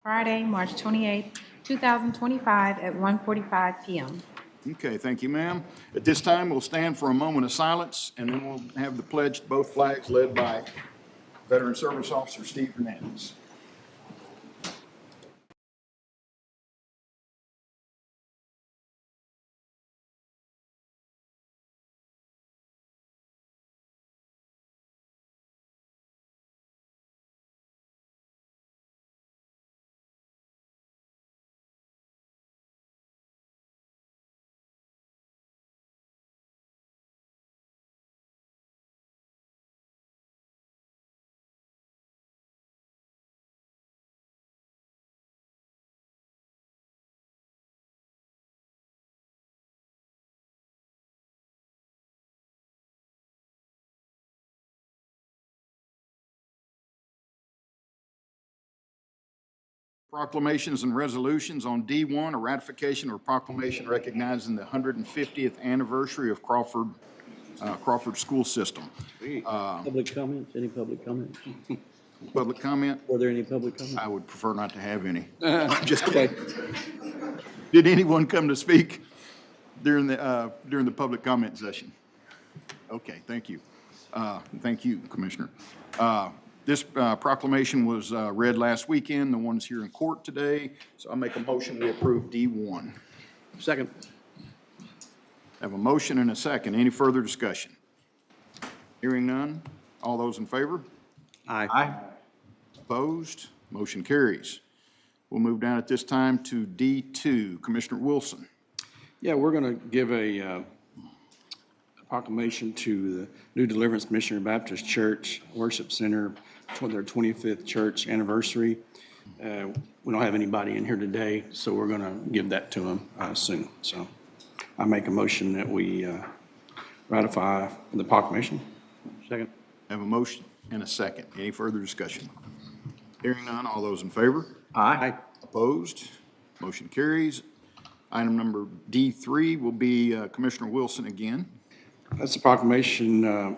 Friday, March 28, 2025 at 1:45 p.m. Okay, thank you, ma'am. At this time, we'll stand for a moment of silence, and then we'll have the pledge to both flags led by Veteran Service Officer Steve Hernandez. Proclamations and resolutions on D1, a ratification or proclamation recognizing the 150th anniversary of Crawford School System. Public comments? Any public comments? Public comment? Were there any public comments? I would prefer not to have any. Just kidding. Did anyone come to speak during the public comment session? Okay, thank you. Thank you, Commissioner. This proclamation was read last weekend. The one's here in court today. So I make a motion to approve D1. Second. I have a motion and a second. Any further discussion? Hearing none. All those in favor? Aye. Opposed? Motion carries. We'll move down at this time to D2. Commissioner Wilson. Yeah, we're going to give a proclamation to the New Deliverance Missionary Baptist Church Worship Center, their 25th church anniversary. We don't have anybody in here today, so we're going to give that to them soon. So I make a motion that we ratify the proclamation. Second. I have a motion and a second. Any further discussion? Hearing none. All those in favor? Aye. Opposed? Motion carries. Item number D3 will be Commissioner Wilson again. That's a proclamation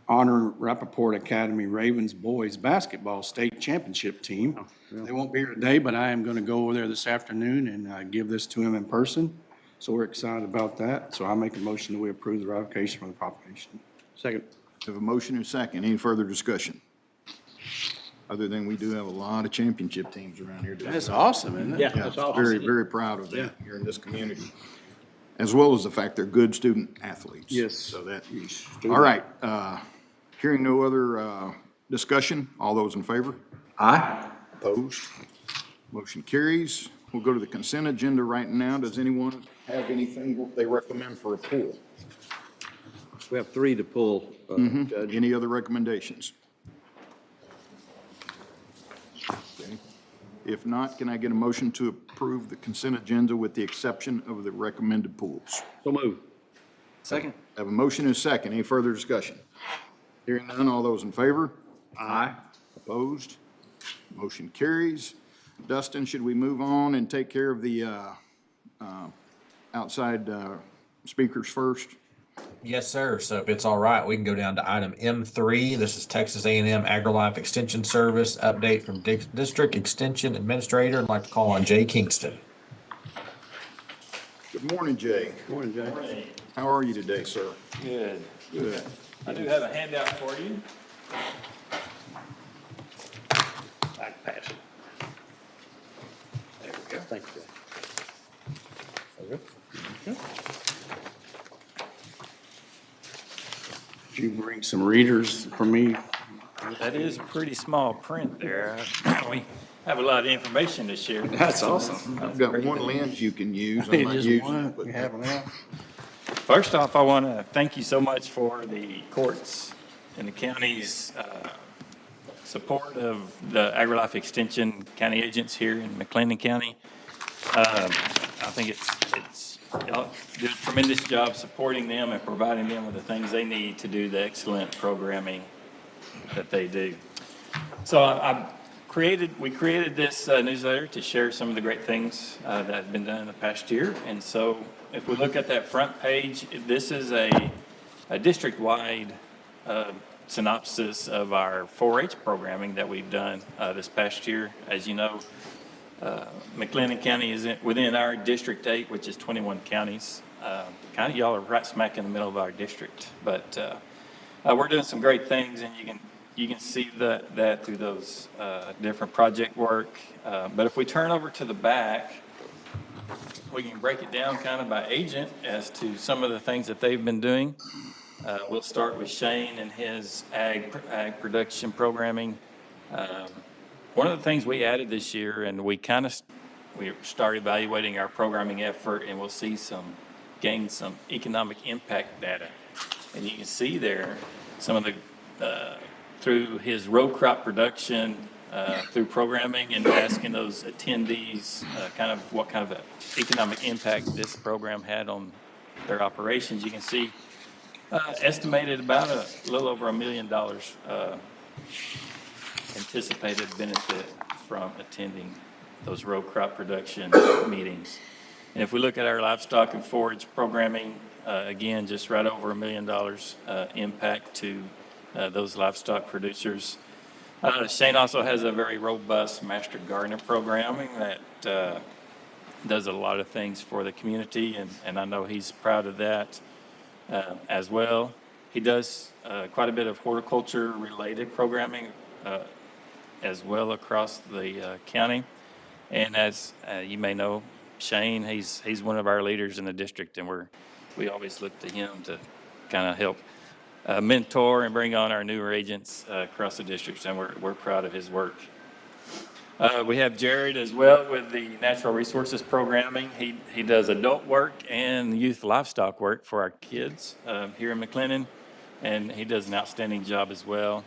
honoring Rapoport Academy Ravens boys basketball state championship team. They won't be here today, but I am going to go over there this afternoon and give this to them in person. So we're excited about that. So I make a motion that we approve the ratification for the proclamation. Second. I have a motion and a second. Any further discussion? Other than we do have a lot of championship teams around here today. That's awesome, isn't it? Yeah, Yeah, that's awesome. very, very proud of that here in this community, as well as the fact they're good student athletes. Yes. So that, all right. Hearing no other discussion, all those in favor? Aye. Opposed? Motion carries. We'll go to the consent agenda right now. Does anyone have anything they recommend for a pull? We have 3 to pull, Judge. Any other recommendations? Okay. If not, can I get a motion to approve the consent agenda with the exception of the recommended pools? So move. Second. I have a motion and a second. Any further discussion? Hearing none, all those in favor? Aye. Opposed? Motion carries. Dustin, should we move on and take care of the outside speakers first? Yes, sir. So if it's all right, we can go down to item M3. This is Texas A&M AgriLife Extension Service update from District Extension Administrator. I'd like to call on Jay Kingston. Good morning, Jay. Good morning, Jay. How are you today, sir? Good. Good. I do have a handout for you. I can pass it. There we go. Thank you. Did you bring some readers for me? That is pretty small print there. We have a lot of information to share. That's awesome. I've got one lens you can use. I'm not Just using one. it, but We have one. First off, I want to thank you so much for the courts and the county's support of the AgriLife Extension County agents here in McLennan County. I think y'all do a tremendous job supporting them and providing them with the things they need to do the excellent programming that they do. So we created this newsletter to share some of the great things that have been done in the past year. And so if we look at that front page, this is a district-wide synopsis of our 4-H programming that we've done this past year. As you know, McLennan County is within our District 8, which is 21 counties. Kind of y'all are right smack in the middle of our district, but we're doing some great things, and you can see that through those different project work. But if we turn over to the back, we can break it down kind of by agent as to some of the things that they've been doing. We'll start with Shane and his ag production programming. One of the things we added this year, and we start evaluating our programming effort, and we'll gain some economic impact data. And you can see there some of the, through his row crop production, through programming and asking those attendees kind of what kind of economic impact this program had on their operations. You can see estimated about a little over $1 million anticipated benefit from attending those row crop production meetings. And if we look at our livestock and forage programming, again, just right over $1 million impact to those livestock producers. Shane also has a very robust master gardener programming that does a lot of things for the community, and I know he's proud of that as well. He does quite a bit of horticulture-related programming as well across the county. And as you may know, Shane, he's one of our leaders in the district, and we always look to him to kind of help mentor and bring on our newer agents across the district, and we're proud of his work. We have Jared as well with the natural resources programming. He does adult work and youth livestock work for our kids here in McLennan, and he does an outstanding job as well.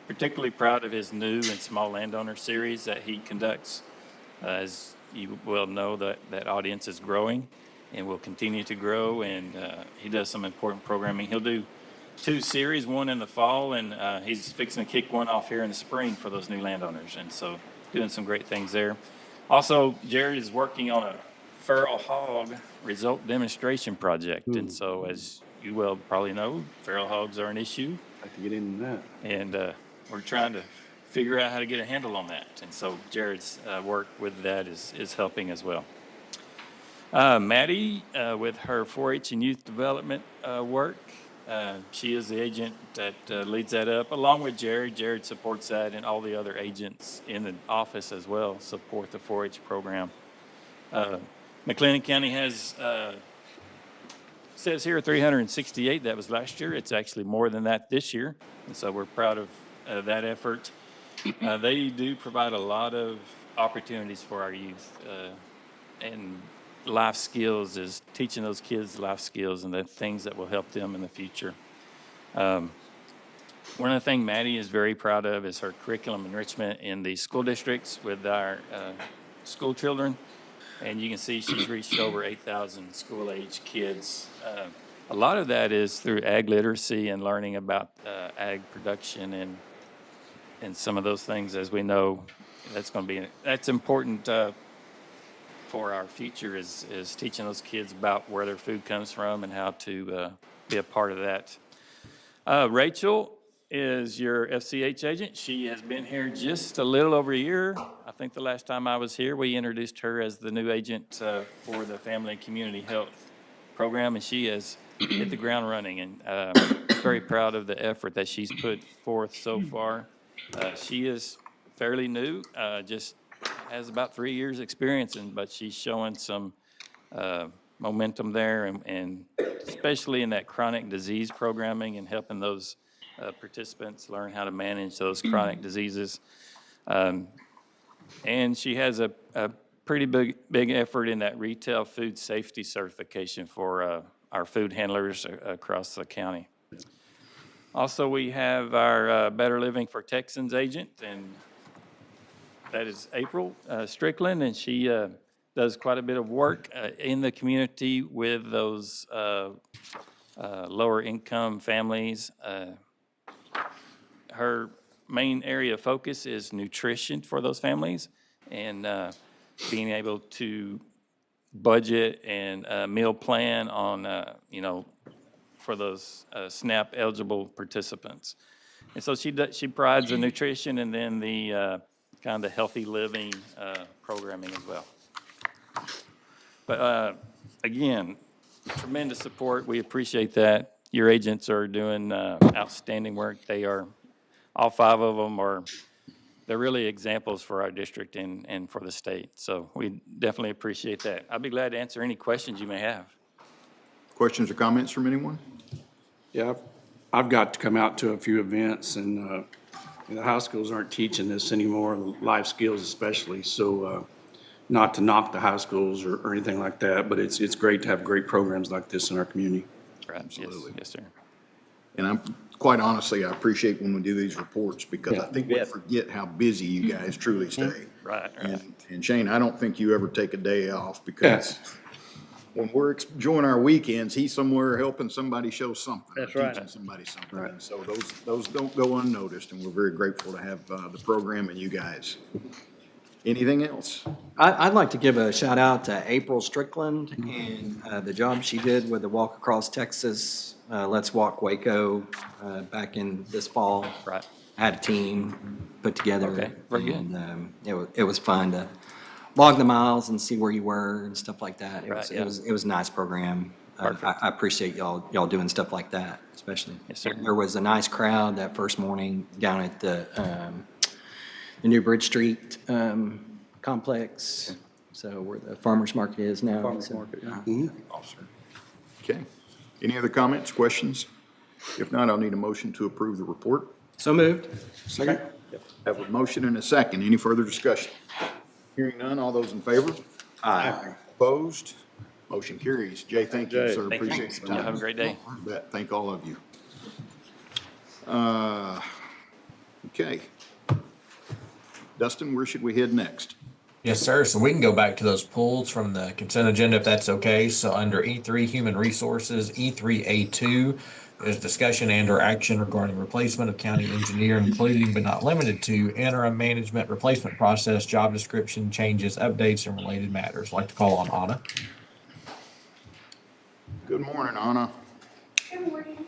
Particularly proud of his new and small landowner series that he conducts. As you well know, that audience is growing and will continue to grow, and he does some important programming. He'll do 2 series, one in the fall, and he's fixing to kick one off here in the spring for those new landowners, and so doing some great things there. Also, Jared is working on a feral hog result demonstration project, and so as you well probably know, feral hogs are an issue. I have to get into that. And we're trying to figure out how to get a handle on that. And so Jared's work with that is helping as well. Maddie, with her 4-H and youth development work, she is the agent that leads that up, along with Jared. Jared supports that, and all the other agents in the office as well support the 4-H program. McLennan County has, says here, 368. That was last year. It's actually more than that this year, and so we're proud of that effort. They do provide a lot of opportunities for our youth, and life skills is teaching those kids life skills and the things that will help them in the future. One of the things Maddie is very proud of is her curriculum enrichment in the school districts with our school children. And you can see she's reached over 8,000 school-age kids. A lot of that is through ag literacy and learning about ag production and some of those things. As we know, that's important for our future is teaching those kids about where their food comes from and how to be a part of that. Rachel is your FCH agent. She has been here just a little over a year. I think the last time I was here, we introduced her as the new agent for the Family and Community Health Program, and she has hit the ground running, and very proud of the effort that she's put forth so far. She is fairly new, just has about 3 years experience, but she's showing some momentum there, and especially in that chronic disease programming and helping those participants learn how to manage those chronic diseases. And she has a pretty big effort in that retail food safety certification for our food handlers across the county. Also, we have our Better Living for Texans agent, and that is April Strickland, and she does quite a bit of work in the community with those lower income families. Her main area of focus is nutrition for those families, and being able to budget and meal plan on, for those SNAP eligible participants. And so she provides the nutrition and then the kind of the healthy living programming as well. But again, tremendous support. We appreciate that. Your agents are doing outstanding work. They are, all 5 of them are, they're really examples for our district and for the state. So we definitely appreciate that. I'll be glad to answer any questions you may have. Questions or comments from anyone? Yeah, I've got to come out to a few events, and the high schools aren't teaching this anymore, life skills especially. So not to knock the high schools or anything like that, but it's great to have great programs like this in our community. Right. Absolutely. Yes, sir. And I'm, quite honestly, I appreciate when we do these reports because I think we Yeah. forget how busy you guys truly stay. Right. And Shane, I don't think you ever take a day off because when we're enjoying our weekends, he's somewhere helping somebody show something. That's or right. Teaching somebody something. And so those don't go unnoticed, and we're very grateful to have the program and you guys. Anything else? I'd like to give a shout out to April Strickland and the job she did with the Walk Across Texas, Let's Walk Waco, back in this fall. Right. I had a team put together. Okay, very good. And it was fun to log the miles and see where you were and stuff like that. Right, yeah. It was a nice program. Perfect. I appreciate y'all doing stuff like that, especially. Yes, sir. There was a nice crowd that first morning down at the New Bridge Street complex, so where the farmer's market is now. Farmers So- market, yeah. Officer. Okay. Any other comments, questions? If not, I'll need a motion to approve the report. So moved. Second? Have a motion and a second. Any further discussion? Hearing none, all those in favor? Aye. Opposed? Motion carries. Jay, thank you, Jay. sir. Thank you. Appreciate the Y'all time. have a great day. You bet. Thank all of you. Okay. Dustin, where should we head next? Yes, sir. So we can go back to those pulls from the consent agenda if that's okay. So under E3, Human Resources, E3A2 is discussion and/or action regarding replacement of county engineer, including but not limited to interim management replacement process, job description, changes, updates, and related matters. I'd like to call on Anna. Good morning, Anna. Good morning.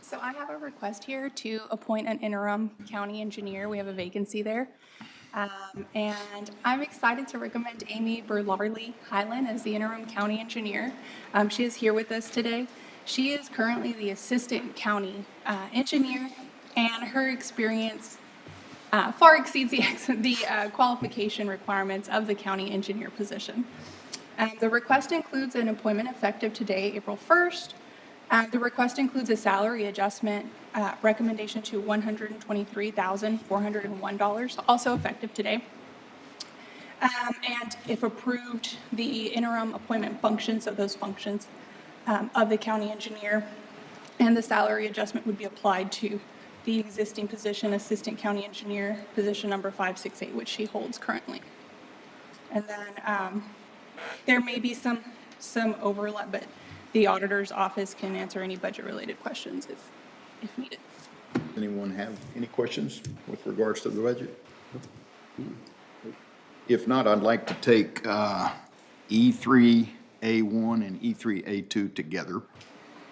So I have a request here to appoint an interim county engineer. We have a vacancy there. And I'm excited to recommend Amy Berlarley Highland as the interim county engineer. She is here with us today. She is currently the assistant county engineer, and her experience far exceeds the qualification requirements of the county engineer position. The request includes an appointment effective today, April 1st. The request includes a salary adjustment recommendation to $123,401, also effective today. And if approved, the interim appointment functions, so those functions of the county engineer, and the salary adjustment would be applied to the existing position, assistant county engineer, position number 568, which she holds currently. And then there may be some overlap, but the auditor's office can answer any budget-related questions if needed. Anyone have any questions with regards to the budget? If not, I'd like to take E3A1 and E3A2 together.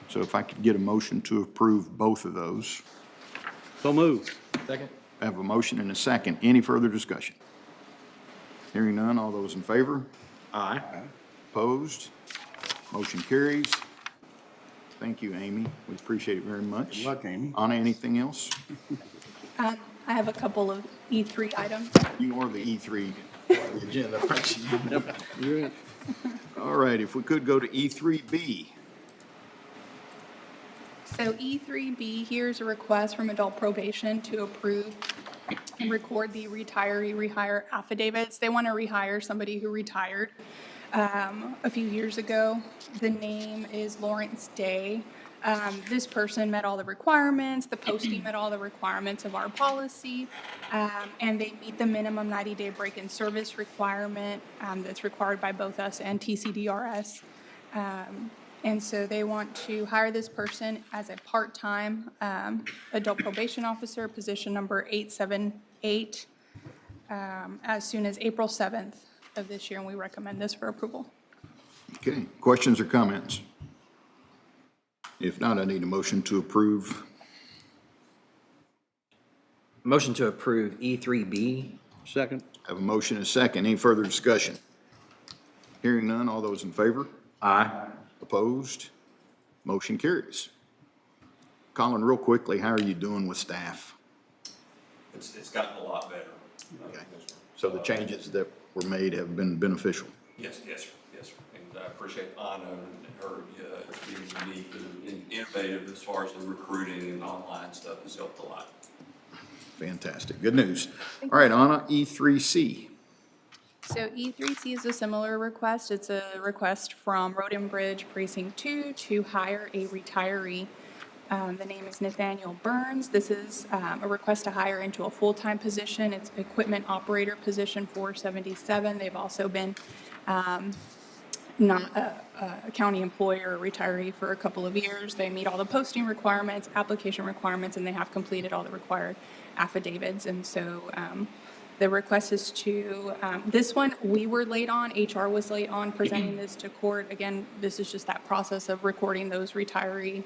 So if I could get a motion to approve both of those. So moved. Second. I have a motion and a second. Any further discussion? Hearing none, all those in favor? Aye. Opposed? Motion carries. Thank you, Amy. We appreciate it very much. Good luck, Amy. Anna, anything else? I have a couple of E3 items. You are the E3 on the agenda, aren't you? Yep, you're it. All right, if we could go to E3B. So E3B, here's a request from adult probation to approve and record the retiree rehire affidavits. They want to rehire somebody who retired a few years ago. The name is Lawrence Day. This person met all the requirements, the posting met all the requirements of our policy, and they meet the minimum 90-day break-in service requirement that's required by both us and TCDRS. And so they want to hire this person as a part-time adult probation officer, position number 878, as soon as April 7th of this year, and we recommend this for approval. Okay, questions or comments? If not, I need a motion to approve. Motion to approve E3B. Second. Have a motion and a second. Any further discussion? Hearing none, all those in favor? Aye. Opposed? Motion carries. Colin, real quickly, how are you doing with staff? It's gotten a lot better. Okay. So the changes that were made have been beneficial? Yes, yes, sir, yes, sir. And I appreciate Anna and her being unique and innovative as far as the recruiting and online stuff has helped a lot. Fantastic. Good news. All right, Anna, E3C. So E3C is a similar request. It's a request from Road and Bridge Precinct 2 to hire a retiree. The name is Nathaniel Burns. This is a request to hire into a full-time position. It's equipment operator position 477. They've also been not a county employee or a retiree for a couple of years. They meet all the posting requirements, application requirements, and they have completed all the required affidavits. And so the request is to, this one, we were late on, HR was late on presenting this to court. Again, this is just that process of recording those retiree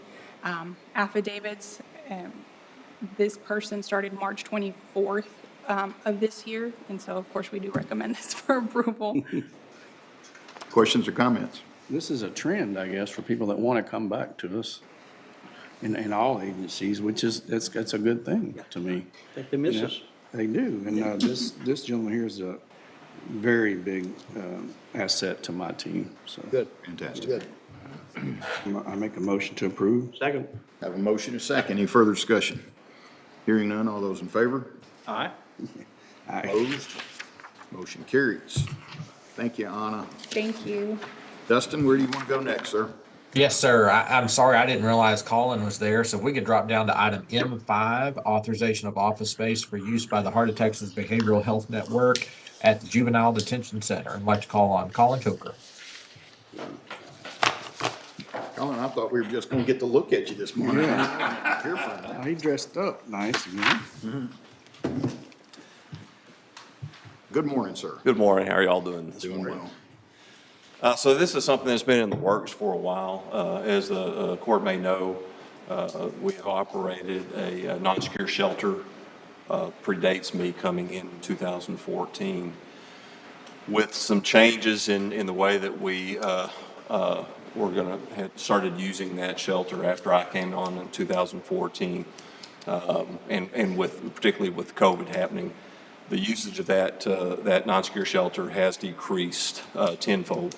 affidavits. This person started March 24th of this year, and so of course we do recommend this for approval. Questions or comments? This is a trend, I guess, for people that want to come back to us in all agencies, which is, it's a good thing to me. They miss Yeah, us. They do, and this gentleman here is a very big asset to my team, so. Good. Fantastic. Good. I make a motion to approve. Second. Have a motion and a second. Any further discussion? Hearing none, all those in favor? Aye. Aye. Opposed? Motion carries. Thank you, Anna. Thank you. Dustin, where do you want to go next, sir? Yes, sir. I'm sorry, I didn't realize Colin was there. So if we could drop down to item M5, authorization of office space for use by the Heart of Texas Behavioral Health Network at the Juvenile Detention Center. I'd like to call on Colin Coker. Colin, I thought we were just going to get to look at you this morning. Hear from you. Oh, he dressed up nice again. Good morning, sir. Good morning. How are y'all doing this Doing morning? well. So this is something that's been in the works for a while. As the court may know, we have operated a non-secure shelter, predates me coming in 2014. With some changes in the way that we were going to have started using that shelter after I came on in 2014, and with particularly with COVID happening, the usage of that non-secure shelter has decreased tenfold.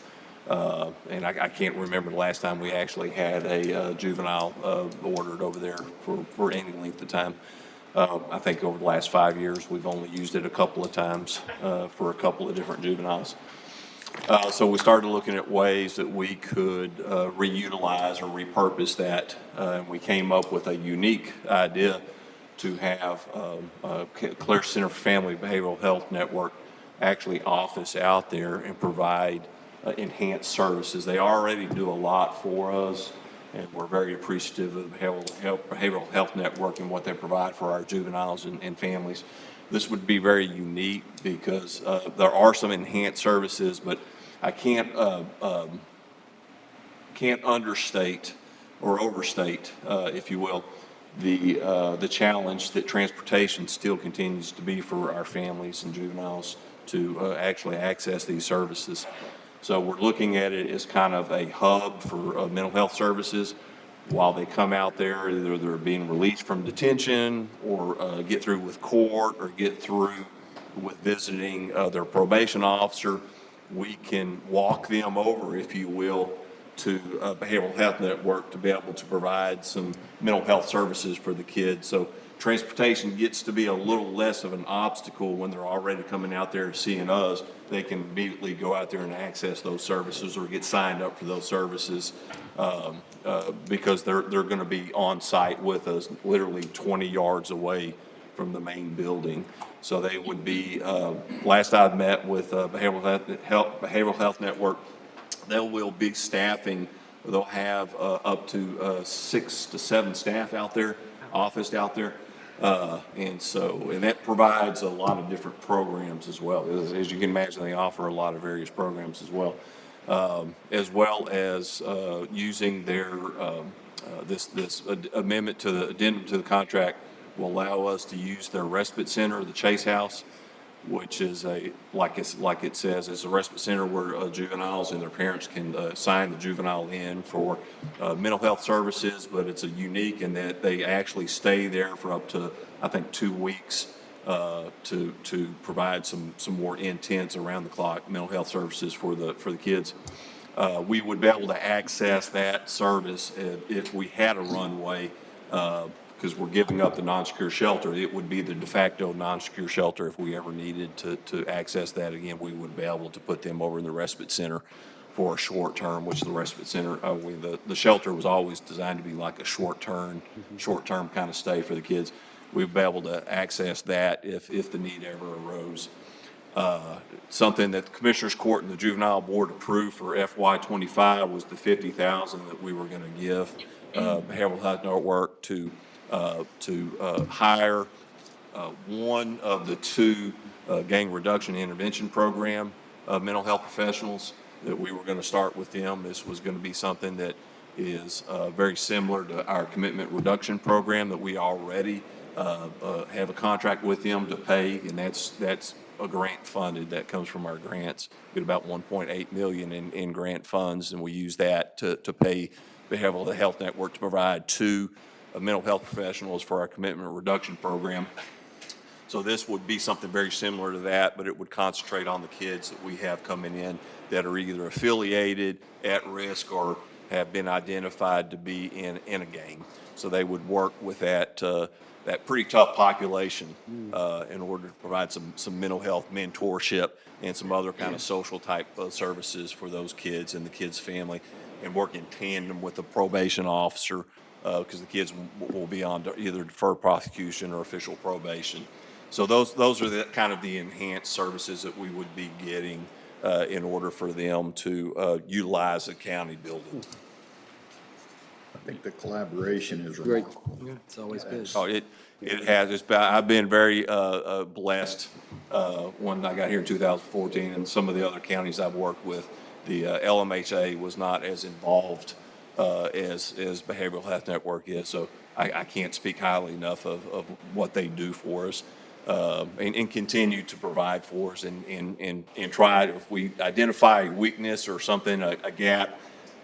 And I can't remember the last time we actually had a juvenile ordered over there for any length of time. I think over the last 5 years, we've only used it a couple of times for a couple of different juveniles. So we started looking at ways that we could reutilize or repurpose that. And we came up with a unique idea to have Clerk Center for Family Behavioral Health Network actually office out there and provide enhanced services. They already do a lot for us, and we're very appreciative of the Behavioral Health Network and what they provide for our juveniles and families. This would be very unique because there are some enhanced services, but I can't understate or overstate, if you will, the challenge that transportation still continues to be for our families and juveniles to actually access these services. So we're looking at it as kind of a hub for mental health services while they come out there, either they're being released from detention or get through with court or get through with visiting their probation officer. We can walk them over, if you will, to a behavioral health network to be able to provide some mental health services for the kids. So transportation gets to be a little less of an obstacle when they're already coming out there seeing us. They can immediately go out there and access those services or get signed up for those services because they're going to be on site with us, literally 20 yards away from the main building. So they would be, last I've met with Behavioral Health Network, they will be staffing, they'll have up to 6 to 7 staff out there, officed out there. And that provides a lot of different programs as well. As you can imagine, they offer a lot of various programs as well. as well as using their, this amendment to the addendum to the contract will allow us to use their respite center, the Chase House, which is like it says, it's a respite center where juveniles and their parents can sign the juvenile in for mental health services, but it's a unique in that they actually stay there for up to, I think, 2 weeks to provide some more intense around-the-clock mental health services for the kids. We would be able to access that service if we had a runway, because we're giving up the non-secure shelter. It would be the de facto non-secure shelter if we ever needed to access that again. We would be able to put them over in the respite center for a short term, which the respite center, the shelter was always designed to be like a short term kind of stay for the kids. We'd be able to access that if the need ever arose. Something that the Commissioners Court and the Juvenile Board approved for FY25 was the $50,000 that we were going to give Behavioral Health Network to hire one of the 2 gang reduction intervention program mental health professionals that we were going to start with them. This was going to be something that is very similar to our commitment reduction program that we already have a contract with them to pay, and that's a grant funded. That comes from our grants. We get about $1.8 million in grant funds, and we use that to pay Behavioral Health Network to provide 2 mental health professionals for our commitment reduction program. So this would be something very similar to that, but it would concentrate on the kids that we have coming in that are either affiliated, at risk, or have been identified to be in a gang. So they would work with that pretty tough population in order to provide some mental health mentorship and some other kind of social type services for those kids and the kids' family, and work in tandem with the probation officer, because the kids will be on either deferred prosecution or official probation. So those are the kind of the enhanced services that we would be getting in order for them to utilize the county building. I think the collaboration is remarkable. It's always good. Oh, it has. I've been very blessed when I got here in 2014, and some of the other counties I've worked with. The LMHA was not as involved as Behavioral Health Network is, so I can't speak highly enough of what they do for us, and continue to provide for us, and try, if we identify a weakness or something, a gap,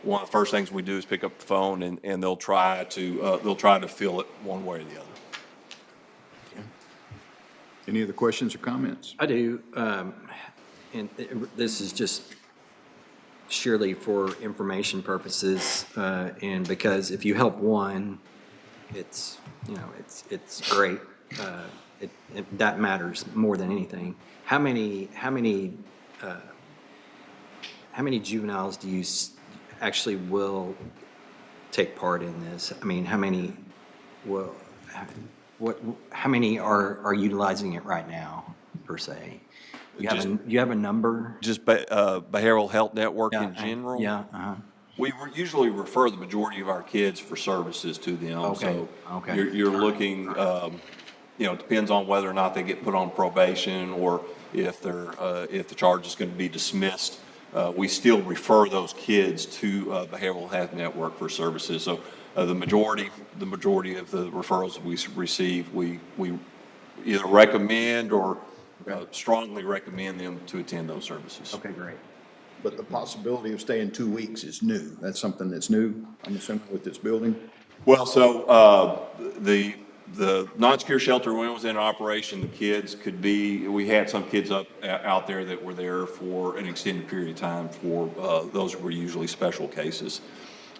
one of the first things we do is pick up the phone, and they'll try to fill it one way or the other. Any other questions or comments? I do, and this is just surely for information purposes, and because if you help one, it's great. That matters more than anything. How many juveniles do you actually will take part in this? I mean, how many are utilizing it right now, per se? You have a number? Just Behavioral Health Network Yeah, in general? Yeah, We usually refer the majority of our kids for services to them. Okay, So okay. you're looking, it depends on whether or not they get put on probation, or if the charge is going to be dismissed. We still refer those kids to Behavioral Health Network for services. So the majority of the referrals we receive, we either recommend or strongly recommend them to attend those services. Okay, great. But the possibility of staying 2 weeks is new. That's something that's new, I'm assuming, with this building? Well, so the non-secure shelter, when it was in operation, the kids could be, we had some kids out there that were there for an extended period of time for, those were usually special cases.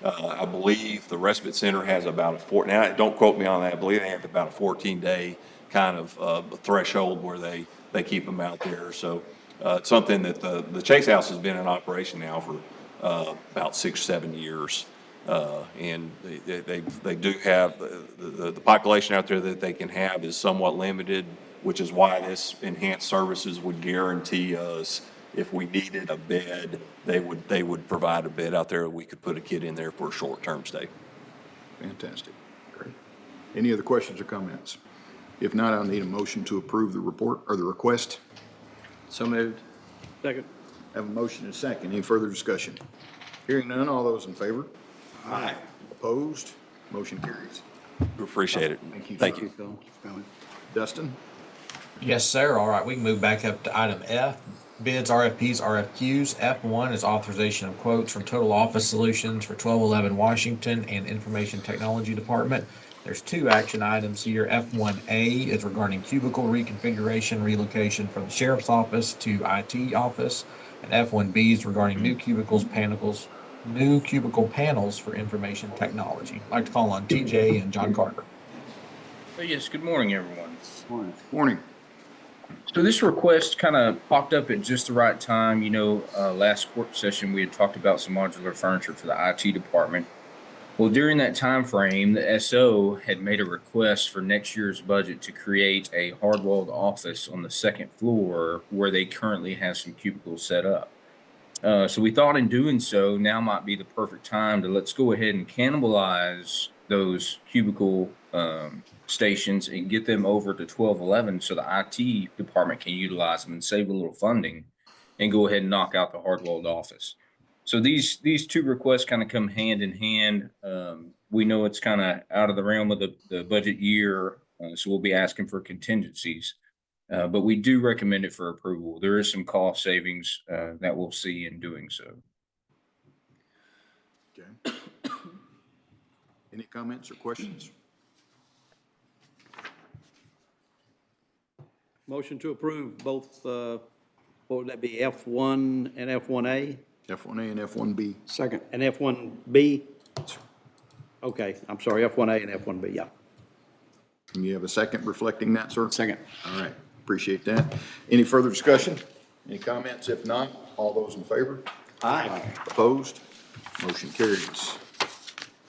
I believe the respite center has about now don't quote me on that, I believe they have about a 14-day kind of threshold where they keep them out there. So it's something that the Chase House has been in operation now for about 6-7 years. And they do have, the population out there that they can have is somewhat limited, which is why this enhanced services would guarantee us, if we needed a bed, they would provide a bed out there. We could put a kid in there for a short-term stay. Fantastic. Great. Any other questions or comments? If not, I'll need a motion to approve the report or the request. So moved. Second. Have a motion and a second. Any further discussion? Hearing none, all those in favor? Aye. Opposed? Motion carries. We appreciate it. Thank you. Thank sir. you. Dustin? Yes, sir. All right, we can move back up to item F, bids, RFPs, RFQs. F1 is authorization of quotes from Total Office Solutions for 1211 Washington and Information Technology Department. There's two action items here. F1A is regarding cubicle reconfiguration, relocation from the sheriff's office to IT office. And F1B is regarding new cubicle panels for information technology. I'd like to call on TJ and John Carter. Yes, good morning, everyone. Morning. So this request kind of popped up at just the right time. You know, last court session, we had talked about some modular furniture for the IT department. Well, during that time frame, the SO had made a request for next year's budget to create a hard-walled office on the second floor where they currently have some cubicles set up. So we thought in doing so, now might be the perfect time to let's go ahead and cannibalize those cubicle stations and get them over to 1211 so the IT department can utilize them and save a little funding and go ahead and knock out the hard-walled office. So these two requests kind of come hand in hand. We know it's kind of out of the realm of the budget year, so we'll be asking for contingencies. But we do recommend it for approval. There is some cost savings that we'll see in doing so. Okay. Any comments or questions? Motion to approve both, what would that be, F1 and F1A? F1A and F1B. Second. And F1B? Okay, I'm sorry, F1A and F1B, yeah. Can you have a second reflecting that, sir? Second. All right, appreciate that. Any further discussion? Any comments? If not, all those in favor? Aye. Opposed? Motion carries.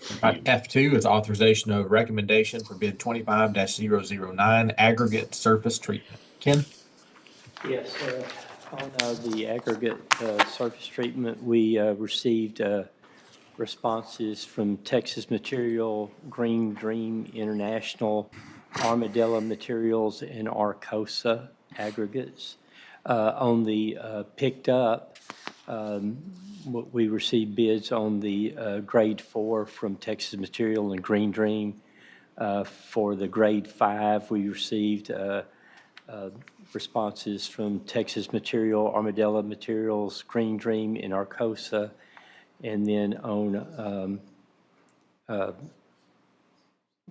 F2 is authorization of recommendation for bid 25-009 aggregate surface treatment. Ken? Yes, on the aggregate surface treatment, we received responses from Texas Material, Green Dream International, Armadillo Materials, and Arcosa Aggregates. On the picked up, we received bids on the grade 4 from Texas Material and Green Dream. For the grade 5, we received responses from Texas Material, Armadillo Materials, Green Dream, and Arcosa. And then on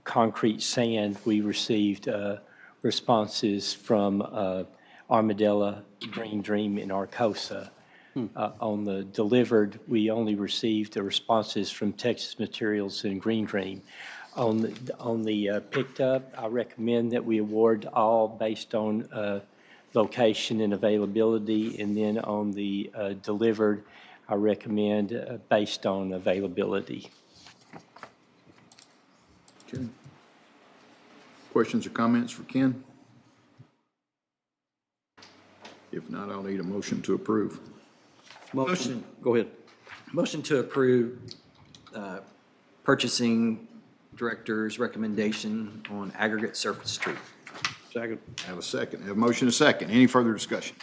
concrete sand, we received responses from Armadillo, Green Dream, and Arcosa. On the delivered, we only received the responses from Texas Materials and Green Dream. On the picked up, I recommend that we award all based on location and availability, and then on the delivered, I recommend based on availability. Okay. Questions or comments for Ken? If not, I'll need a motion to approve. Motion. Go ahead. Motion to approve purchasing director's recommendation on aggregate surface treatment. Second. Have a second. Have a motion and a second. Any further discussion?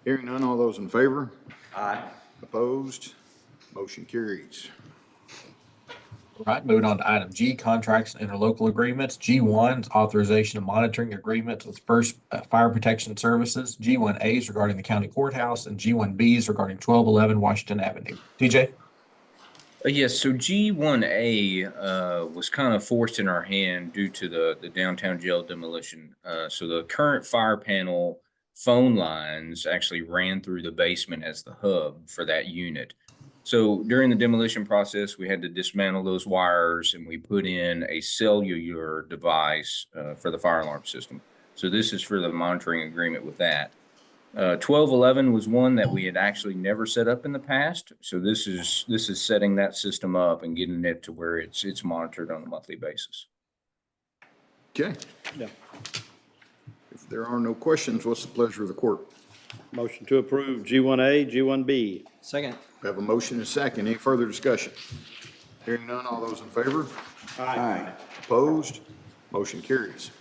Hearing none, all those in favor? Aye. Opposed? Motion carries. All right, moving on to item G, contracts and interlocal agreements. G1 is authorization of monitoring agreements with First Fire Protection Services. G1A is regarding the county courthouse, and G1B is regarding 1211 Washington Avenue. TJ? Yes, so G1A was kind of forced in our hand due to the downtown jail demolition. So the current fire panel phone lines actually ran through the basement as the hub for that unit. So during the demolition process, we had to dismantle those wires and we put in a cellular device for the fire alarm system. So this is for the monitoring agreement with that. 1211 was one that we had actually never set up in the past. So this is setting that system up and getting it to where it's monitored on a monthly basis. Okay. Yeah. If there are no questions, what's the pleasure of the court? Motion to approve G1A, G1B. Second. We have a motion and a second. Any further discussion? Hearing none, all those in favor? Aye. Opposed? Motion carries.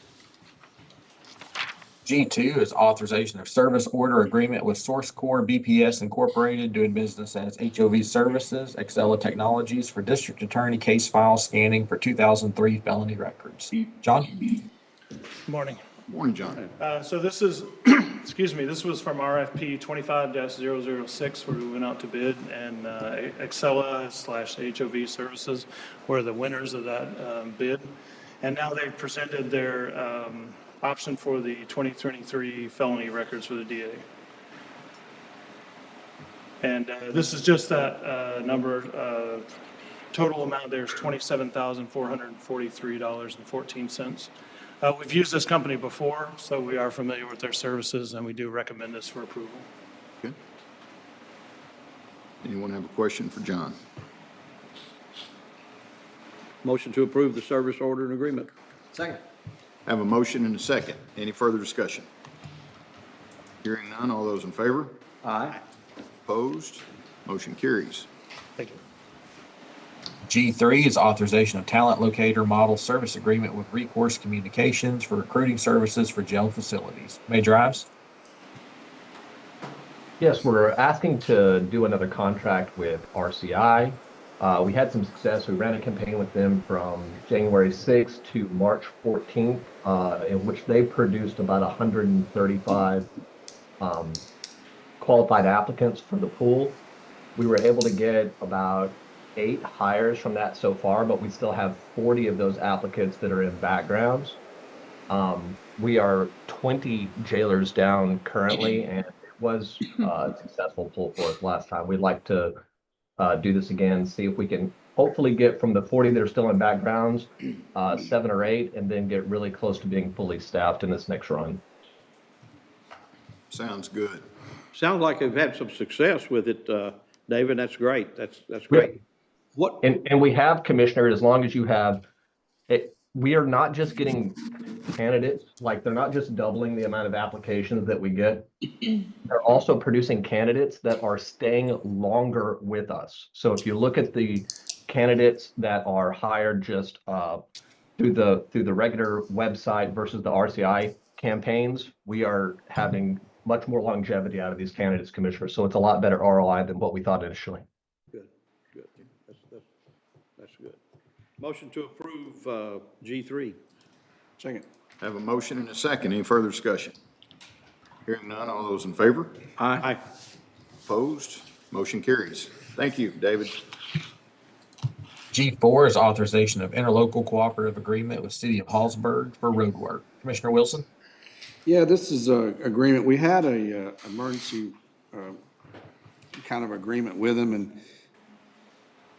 G2 is authorization of service order agreement with SOURCECORP BPS Incorporated doing business as HOV Services, Excella Technologies for district attorney case file scanning for 2003 felony records. John? Morning. Morning, John. So this is, excuse me, this was from RFP 25-006 where we went out to bid, and Excella/HOV Services were the winners of that bid. And now they've presented their option for the 2023 felony records for the DA. And this is just that number. Total amount there is $27,443.14. We've used this company before, so we are familiar with their services, and we do recommend this for approval. Okay. Anyone have a question for John? Motion to approve the service order and agreement. Second. Have a motion and a second. Any further discussion? Hearing none, all those in favor? Aye. Opposed? Motion carries. Thank you. G3 is authorization of TalentLocator model service agreement with Recourse Communications for recruiting services for jail facilities. Major Ives? Yes, we're asking to do another contract with RCI. We had some success. We ran a campaign with them from January 6th to March 14th, in which they produced about 135 qualified applicants for the pool. We were able to get about 8 hires from that so far, but we still have 40 of those applicants that are in backgrounds. We are 20 jailers down currently, and it was a successful pull for us last time. We'd like to do this again, see if we can hopefully get from the 40 that are still in backgrounds, 7 or 8, and then get really close to being fully staffed in this next run. Sounds good. Sounds like they've had some success with it, David. That's great. That's great. What? And we have, Commissioner, as long as you have it, we are not just getting candidates, like they're not just doubling the amount of applications that we get. They're also producing candidates that are staying longer with us. So if you look at the candidates that are hired just through the regular website versus the RCI campaigns, we are having much more longevity out of these candidates, Commissioner. So it's a lot better ROI than what we thought initially. Good. That's good. Motion to approve G3. Second. Have a motion and a second. Any further discussion? Hearing none, all those in favor? Aye. Opposed? Motion carries. Thank you, David. G4 is authorization of interlocal cooperative agreement with City of Hallsburg for road work. Commissioner Wilson? Yeah, this is a agreement. We had a emergency kind of agreement with them, and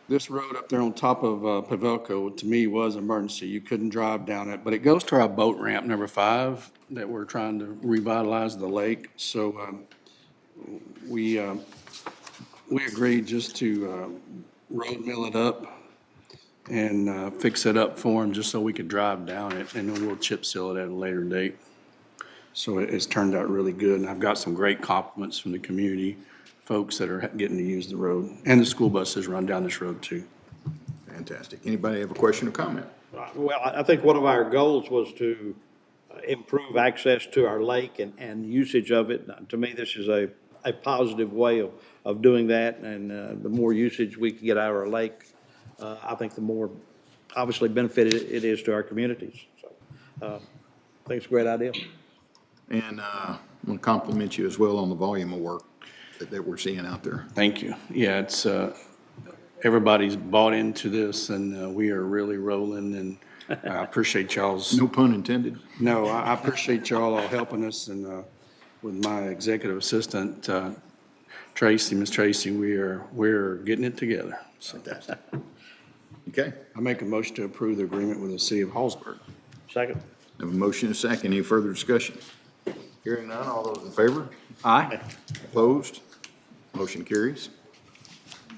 this road up there on top of Pavelco, to me, was emergency. You couldn't drive down it, but it goes to our boat ramp number 5 that we're trying to revitalize the lake. So we agreed just to road mill it up and fix it up for them just so we could drive down it, and then we'll chip seal it at a later date. So it's turned out really good, and I've got some great compliments from the community folks that are getting to use the road, and the school buses run down this road too. Fantastic. Anybody have a question or comment? Well, I think one of our goals was to improve access to our lake and usage of it. To me, this is a positive way of doing that, and the more usage we can get out of our lake, I think the more obviously benefit it is to our communities. So I think it's a great idea. And I want to compliment you as well on the volume of work that we're seeing out there. Thank you. Yeah, it's everybody's bought into this, and we are really rolling, and I appreciate y'all's. No pun intended. No, I appreciate y'all all helping us, and with my executive assistant, Tracy, Miss Tracy, we're getting it together. So Fantastic. Okay. I make a motion to approve the agreement with the City of Hallsburg. Second. Have a motion and a second. Any further discussion? Hearing none, all those in favor? Aye. Opposed? Motion carries.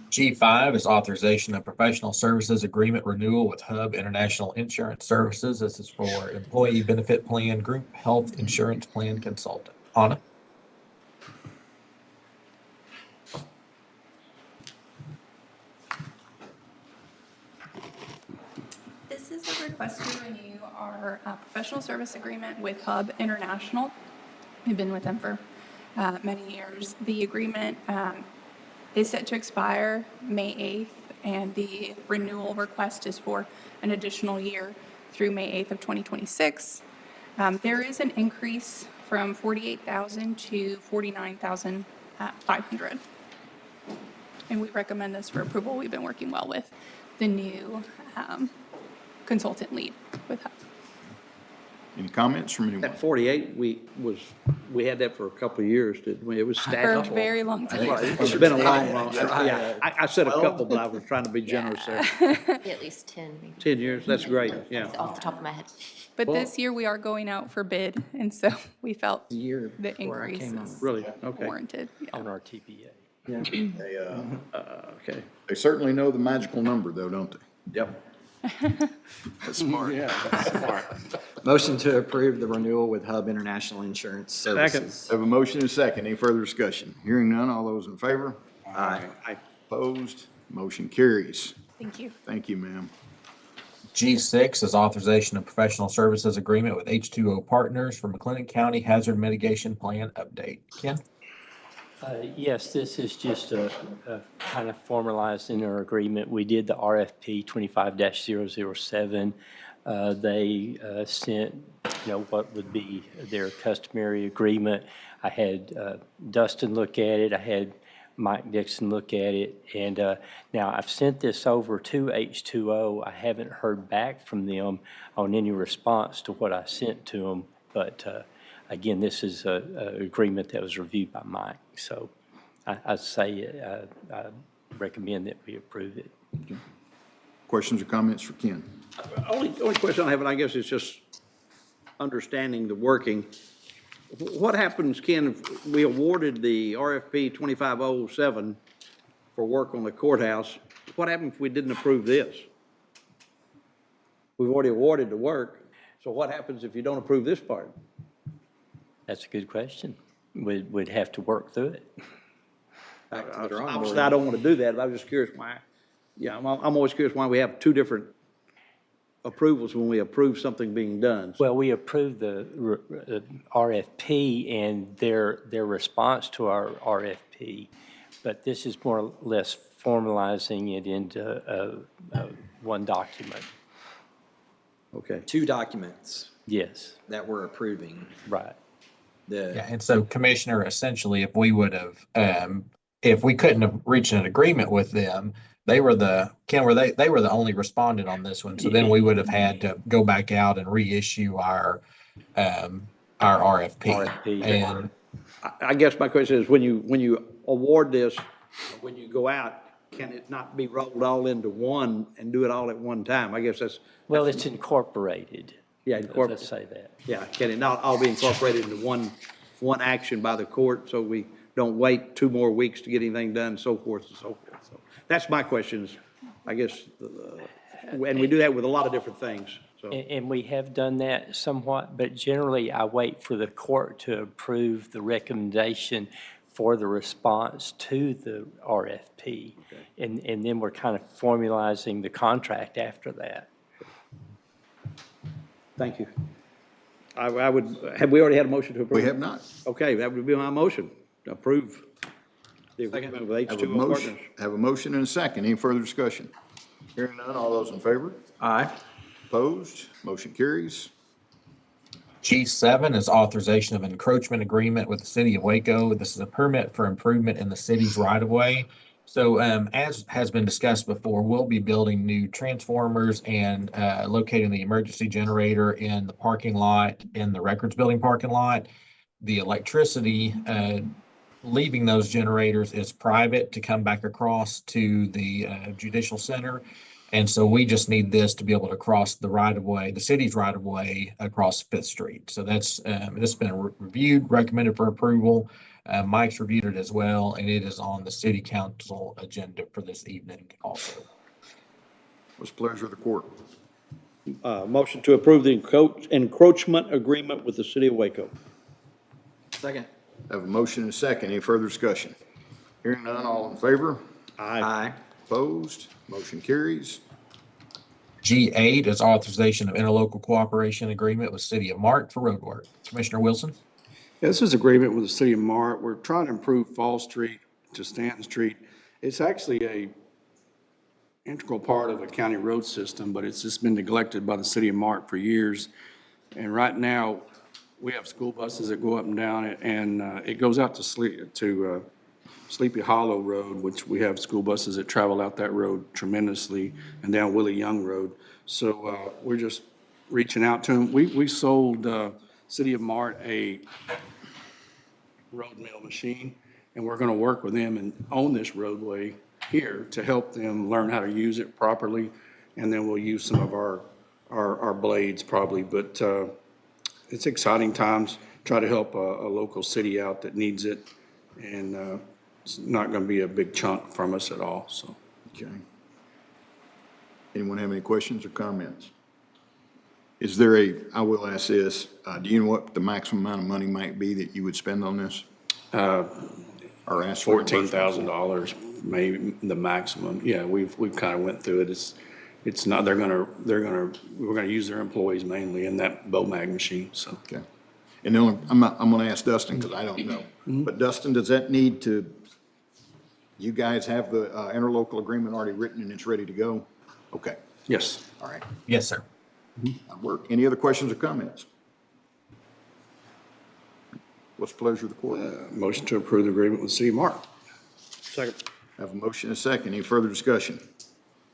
G5 is authorization of professional services agreement renewal with Hub International Insurance Services. This is for employee benefit plan, group health insurance plan consultant. Anna? This is a request to renew our professional service agreement with Hub International. We've been with them for many years. The agreement is set to expire May 8th, and the renewal request is for an additional year through May 8th of 2026. There is an increase from $48,000 to $49,500. And we recommend this for approval. We've been working well with the new consultant lead with HUB. Any comments from anyone? That 48, we had that for a couple of years, didn't we? It was For a stagnant. very long time. It's been a long, yeah. I said a couple, but I was trying to be generous there. At least 10, maybe. 10 years, that's great, yeah. Off the top of my head. But this year we are going out for bid, and so we felt the Year before I increase came on. is Really? Okay. warranted. Yeah. On our TPA. Okay. They certainly know the magical number though, don't they? Yep. That's smart. Motion to approve the renewal with Hub International Insurance Services. Have a motion and a second. Any further discussion? Hearing none, all those in favor? Aye. Opposed? Motion carries. Thank you. Thank you, ma'am. G6 is authorization of professional services agreement with H2O Partners for McLennan County Hazard Mitigation Plan update. Ken? Yes, this is just a kind of formalizing our agreement. We did the RFP 25-007. They sent, what would be their customary agreement. I had Dustin look at it. I had Mike Dixon look at it. And now I've sent this over to H2O. I haven't heard back from them on any response to what I sent to them, but again, this is an agreement that was reviewed by Mike, so I'd say I recommend that we approve it. Questions or comments for Ken? Only question I have, and I guess it's just understanding the working. What happens, Ken, if we awarded the RFP 2507 for work on the courthouse? What happens if we didn't approve this? We've already awarded the work, so what happens if you don't approve this part? That's a good question. We'd have to work through it. Back to the drawing board. Obviously, I don't want to do that, but I was just curious why. Yeah, I'm always curious why we have two different approvals when we approve something being done. Well, we approved the RFP and their response to our RFP, but this is more or less formalizing it into one document. Okay. Two documents Yes, that we're approving. right. Yeah, and so Commissioner, essentially, if we would have, if we couldn't have reached an agreement with them, they were the only respondent on this one. So then we would have had to go back out and reissue our RFP. And I guess my question is, when you award this, when you go out, can it not be rolled all into one and do it all at one time? I guess that's. Well, it's incorporated. Yeah, Let's incorporated. say that. Yeah, can it not all be incorporated into one action by the court, so we don't wait 2 more weeks to get anything done, so forth and so forth? So that's my questions, I guess, and we do that with a lot of different things, so. And we have done that somewhat, but generally I wait for the court to approve the recommendation for the response to the RFP. Okay. And then we're kind of formalizing the contract after that. Thank you. I would, have we already had a motion to approve? We have not. Okay, that would be my motion, to approve the agreement with Have a H2O motion, Partners. have a motion and a second. Any further discussion? Hearing none, all those in favor? Aye. Opposed? Motion carries. G7 is authorization of encroachment agreement with the city of Waco. This is a permit for improvement in the city's right-of-way. So as has been discussed before, we'll be building new transformers and locating the emergency generator in the parking lot, in the records building parking lot. The electricity leaving those generators is private to come back across to the judicial center. And so we just need this to be able to cross the right-of-way, the city's right-of-way across 5th Street. So that's this has been reviewed, recommended for approval. Mike's reviewed it as well, and it is on the city council agenda for this evening also. What's the pleasure of the court? Motion to approve the encroachment agreement with the city of Waco. Second. Have a motion and a second. Any further discussion? Hearing none, all in favor? Aye. Opposed? Motion carries. G8 is authorization of interlocal cooperation agreement with City of Mark for road work. Commissioner Wilson? Yeah, this is agreement with the city of Mart. We're trying to improve Fall Street to Stanton Street. It's actually a integral part of a county road system, but it's just been neglected by the city of Mart for years. And right now, we have school buses that go up and down it, and it goes out to Sleepy Hollow Road, which we have school buses that travel out that road tremendously, and down Willie Young Road. So we're just reaching out to them. We sold City of Mart a road mill machine, and we're going to work with them and own this roadway here to help them learn how to use it properly, and then we'll use some of our blades probably. But it's exciting times. Try to help a local city out that needs it, and it's not going to be a big chunk from us at all, so. Okay. Anyone have any questions or comments? Is there I will ask this, do you know what the maximum amount of money might be that you would spend on this? Or ask for $14,000, maybe the maximum. Yeah, we've kind of went through it. It's not, we're gonna use their employees mainly in that BOMAG machine, so. Okay. And then I'm gonna ask Dustin, because I don't know. But Dustin, does that need to, you guys have the interlocal agreement already written and it's ready to go? Okay, Yes. all right. Yes, sir. That'll work. Any other questions or comments? What's the pleasure of the court? Motion to approve the agreement with the city of Mart. Second. Have a motion and a second. Any further discussion?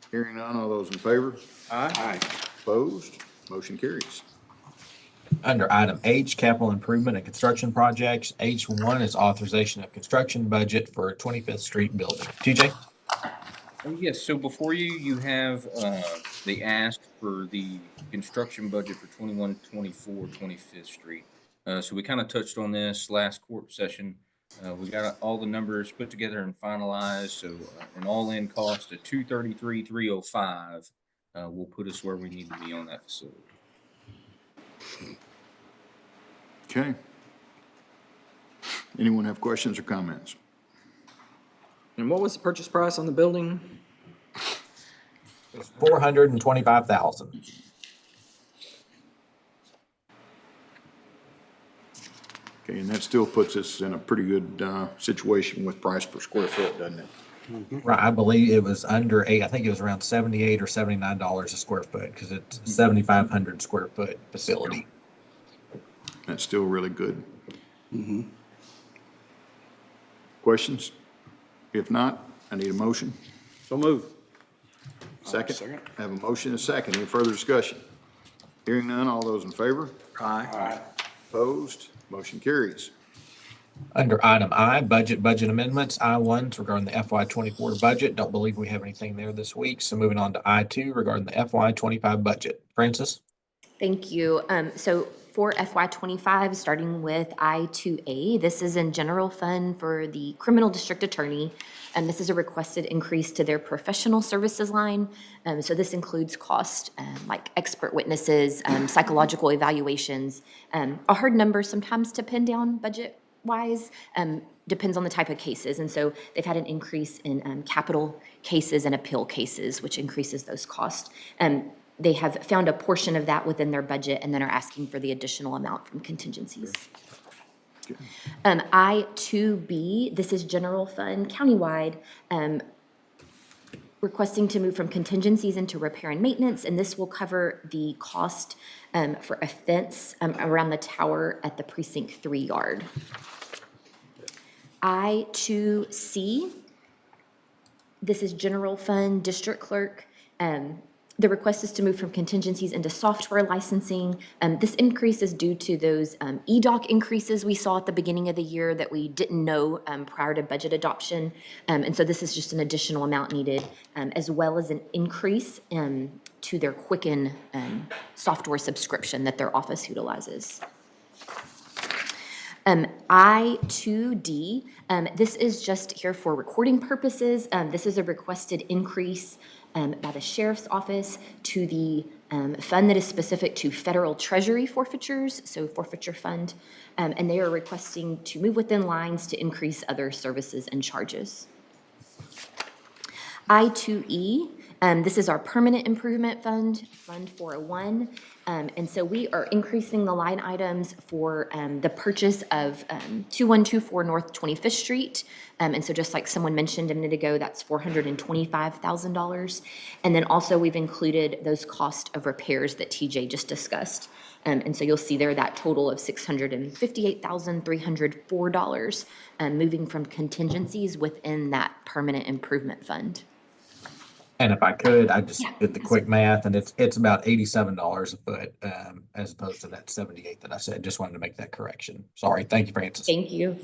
Hearing none, all those in favor? Aye. Opposed? Motion carries. Under item H, capital improvement and construction projects, H1 is authorization of construction budget for 25th Street building. TJ? Yes, so before you, you have the ask for the construction budget for 21-24 25th Street. So we kind of touched on this last court session. We got all the numbers put together and finalized, so an all-in cost of $233,305 will put us where we need to be on that facility. Okay. Anyone have questions or comments? And what was the purchase price on the building? It's $425,000. Okay, and that still puts us in a pretty good situation with price per square foot, doesn't it? Right, I believe it was under eight. I think it was around $78 or $79 a square foot because it's 7,500 square foot facility. That's still really good. Questions? If not, I need a motion. So move. Second? Second. Have a motion and a second. Any further discussion? Hearing none, all those in favor? Aye. Opposed? Motion carries. Under item I, budget amendments, I1 regarding the FY24 budget. Don't believe we have anything there this week. So moving on to I2 regarding the FY25 budget. Francis? Thank you. So for FY25, starting with I2A, this is in general fund for the criminal district attorney. And this is a requested increase to their professional services line. So this includes cost like expert witnesses, psychological evaluations, a hard number sometimes to pin down budget-wise, depends on the type of cases. And so they've had an increase in capital cases and appeal cases, which increases those costs. They have found a portion of that within their budget and then are asking for the additional amount from contingencies. I2B, this is general fund countywide, requesting to move from contingencies into repair and maintenance, and this will cover the cost for a fence around the tower at the Precinct 3 yard. I2C, this is general fund district clerk. The request is to move from contingencies into software licensing. This increase is due to those EDOC increases we saw at the beginning of the year that we didn't know prior to budget adoption. And so this is just an additional amount needed, as well as an increase to their Quicken software subscription that their office utilizes. I2D, this is just here for recording purposes. This is a requested increase by the sheriff's office to the fund that is specific to federal treasury forfeitures, so forfeiture fund, and they are requesting to move within lines to increase other services and charges. I2E, this is our permanent improvement fund, Fund 401. And so we are increasing the line items for the purchase of 2124 North 25th Street. And so just like someone mentioned a minute ago, that's $425,000. And then also we've included those cost of repairs that TJ just discussed. And so you'll see there that total of $658,304, moving from contingencies within that permanent improvement fund. And if I could, I just did the quick math, and it's about $87 a foot, as opposed to that 78 that I said. Just wanted to make that correction. Sorry. Thank you, Francis. Thank you.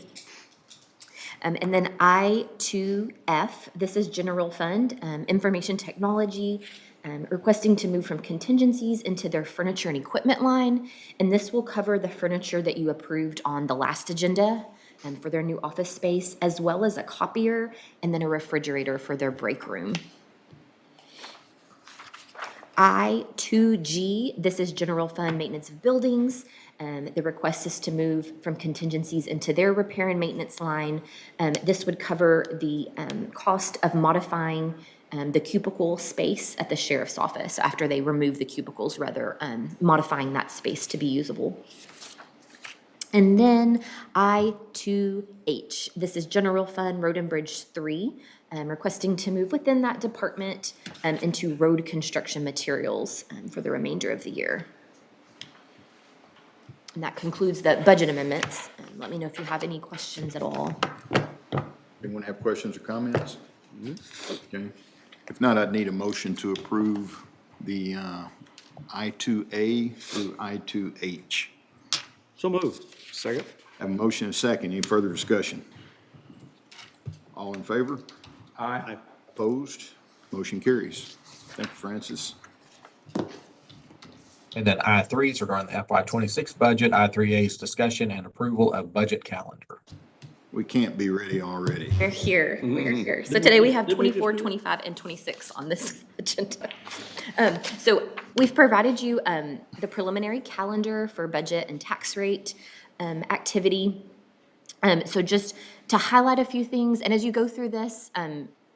And then I2F, this is general fund, information technology, requesting to move from contingencies into their furniture and equipment line. And this will cover the furniture that you approved on the last agenda for their new office space, as well as a copier and then a refrigerator for their break room. I2G, this is general fund maintenance of buildings. The request is to move from contingencies into their repair and maintenance line. This would cover the cost of modifying the cubicle space at the sheriff's office after they remove the cubicles, rather modifying that space to be usable. And then I2H, this is general fund road and bridge 3. Requesting to move within that department into road construction materials for the remainder of the year. And that concludes the budget amendments. Let me know if you have any questions at all. Anyone have questions or comments? Okay. If not, I'd need a motion to approve the I2A through I2H. So moved. Second. Have a motion and a second. Any further discussion? All in favor? Aye. Opposed? Motion carries. Thank you, Francis. And then I3 is regarding the FY26 budget. I3A is discussion and approval of budget calendar. We can't be ready already. We're here, we're here. So today we have 24, 25, and 26 on this agenda. So we've provided you the preliminary calendar for budget and tax rate activity. So just to highlight a few things, and as you go through this,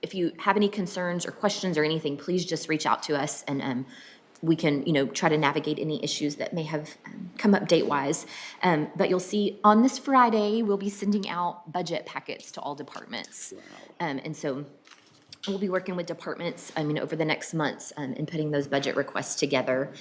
if you have any concerns or questions or anything, please just reach out to us and we can, try to navigate any issues that may have come up date-wise. But you'll see on this Friday, we'll be sending out budget packets to all departments. And so we'll be working with departments, over the next months and putting those budget requests together.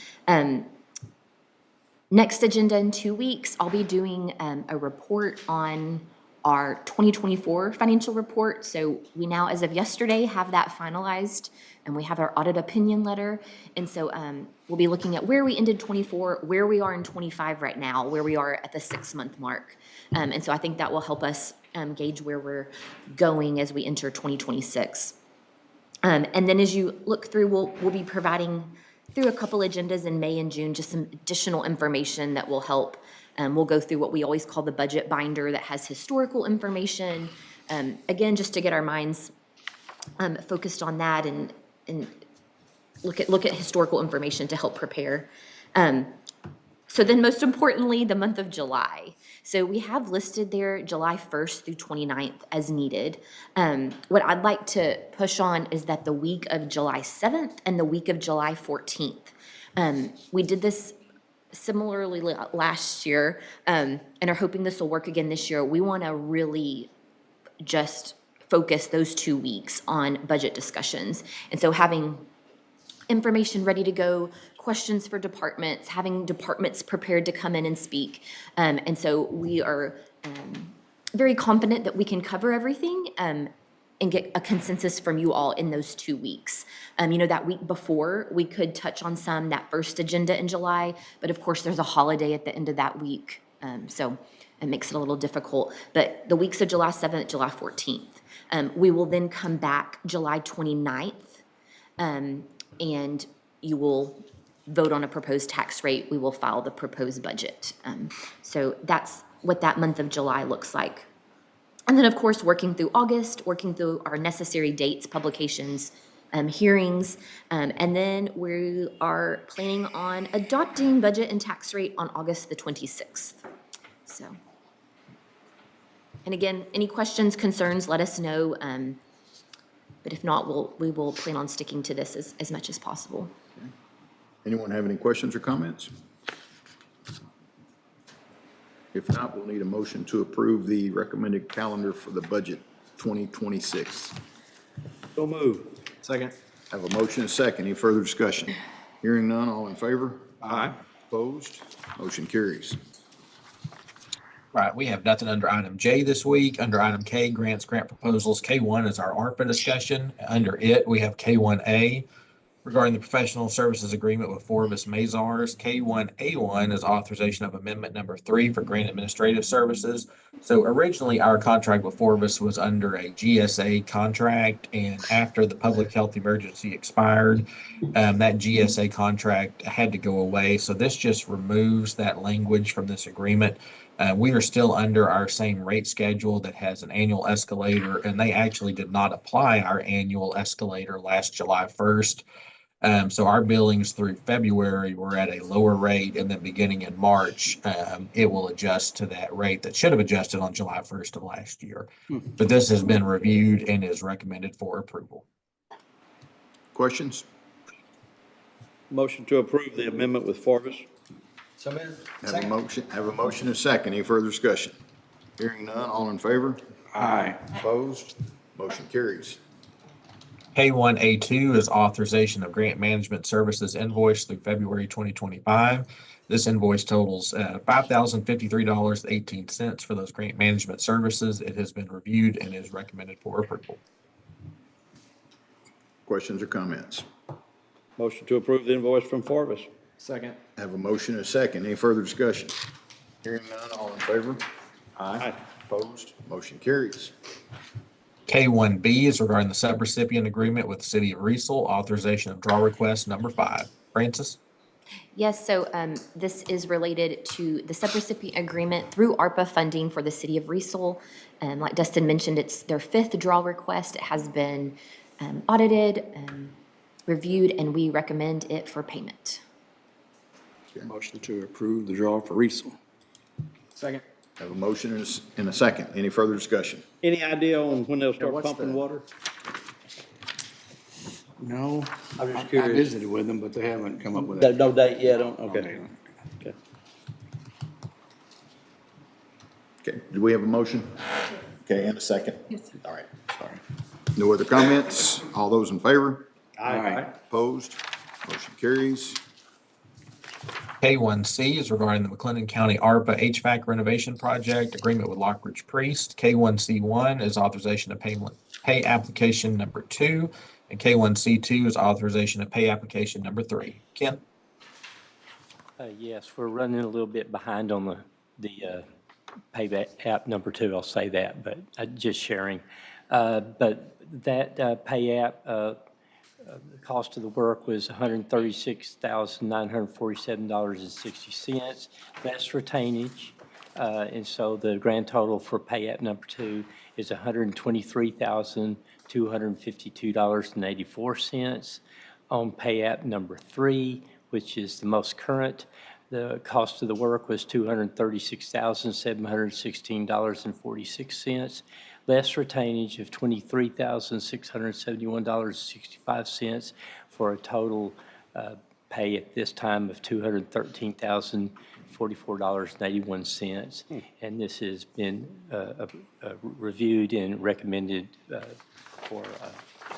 Next agenda in 2 weeks, I'll be doing a report on our 2024 financial report. So we now, as of yesterday, have that finalized, and we have our audit opinion letter. And so we'll be looking at where we ended 24, where we are in 25 right now, where we are at the 6-month mark. And so I think that will help us gauge where we're going as we enter 2026. And then as you look through, we'll be providing through a couple agendas in May and June, just some additional information that will help. We'll go through what we always call the budget binder that has historical information. Again, just to get our minds focused on that and look at historical information to help prepare. So then most importantly, the month of July. So we have listed there July 1st through 29th as needed. What I'd like to push on is that the week of July 7th and the week of July 14th. We did this similarly last year and are hoping this will work again this year. We want to really just focus those 2 weeks on budget discussions. And so having information ready to go, questions for departments, having departments prepared to come in and speak. And so we are very confident that we can cover everything and get a consensus from you all in those 2 weeks. That week before, we could touch on some, that first agenda in July, but of course there's a holiday at the end of that week. So it makes it a little difficult. But the weeks of July 7th, July 14th. We will then come back July 29th, and you will vote on a proposed tax rate. We will file the proposed budget. So that's what that month of July looks like. And then, of course, working through August, working through our necessary dates, publications, hearings, and then we are planning on adopting budget and tax rate on August the 26th. So, and again, any questions, concerns, let us know. But if not, we will plan on sticking to this as much as possible. Anyone have any questions or comments? If not, we'll need a motion to approve the recommended calendar for the budget 2026. So move. Second. Have a motion and a second. Any further discussion? Hearing none, all in favor? Aye. Opposed? Motion carries. Right, we have nothing under item J this week. Under item K, grants, grant proposals. K1 is our ARPA discussion. Under it, we have K1A regarding the professional services agreement with Forvis Mazars. K1A1 is authorization of amendment number 3 for grant administrative services. So originally, our contract with Forvis was under a GSA contract, and after the public health emergency expired, that GSA contract had to go away. So this just removes that language from this agreement. We are still under our same rate schedule that has an annual escalator, and they actually did not apply our annual escalator last July 1st. So our billings through February were at a lower rate, and then beginning in March, it will adjust to that rate that should have adjusted on July 1st of last year. But this has been reviewed and is recommended for approval. Questions? Motion to approve the amendment with Forvis. So moved. Have a motion and a second. Any further discussion? Hearing none, all in favor? Aye. Opposed? Motion carries. K1A2 is authorization of grant management services invoice through February 2025. This invoice totals $5,053.18 for those grant management services. It has been reviewed and is recommended for approval. Questions or comments? Motion to approve the invoice from Forvis. Second. Have a motion and a second. Any further discussion? Hearing none, all in favor? Aye. Opposed? Motion carries. K1B is regarding the subrecipient agreement with the City of Riesel, authorization of draw request number 5. Francis? Yes, so this is related to the subrecipient agreement through ARPA funding for the City of Riesel. Like Dustin mentioned, it's their 5th draw request. It has been audited, reviewed, and we recommend it for payment. Motion to approve the draw for Riesel. Second. Have a motion and a second. Any further discussion? Any idea on when they'll start what's pumping the- water? No, I'm just I curious. visited with them, but they haven't come up with No that. no date yet, okay. Okay. Okay, do we have a motion? Okay, and a second? Yes, sir. All right, sorry. No other comments? All those in favor? Aye. Opposed? Motion carries. K1C is regarding the McLennan County ARPA HVAC renovation project agreement with Lockridge Priest. K1C1 is authorization of pay application number 2, and K1C2 is authorization of pay application number 3. Ken? Yes, we're running a little bit behind on the pay app number 2, I'll say that, but just sharing. But that pay app, the cost of the work was $136,947.60, less retainage. And so the grand total for pay app number 2 is $123,252.84. On pay app number 3, which is the most current, the cost of the work was $236,716.46, less retainage of $23,671.65 for a total pay at this time of $213,044.81. And this has been reviewed and recommended for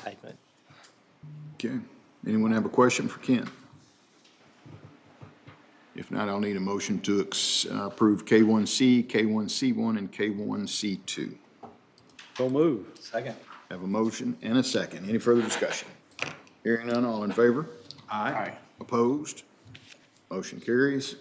payment. Okay, anyone have a question for Ken? If not, I'll need a motion to approve K1C, K1C1, and K1C2. So move. Second. Have a motion and a second. Any further discussion? Hearing none, all in favor? Aye. Opposed? Motion carries.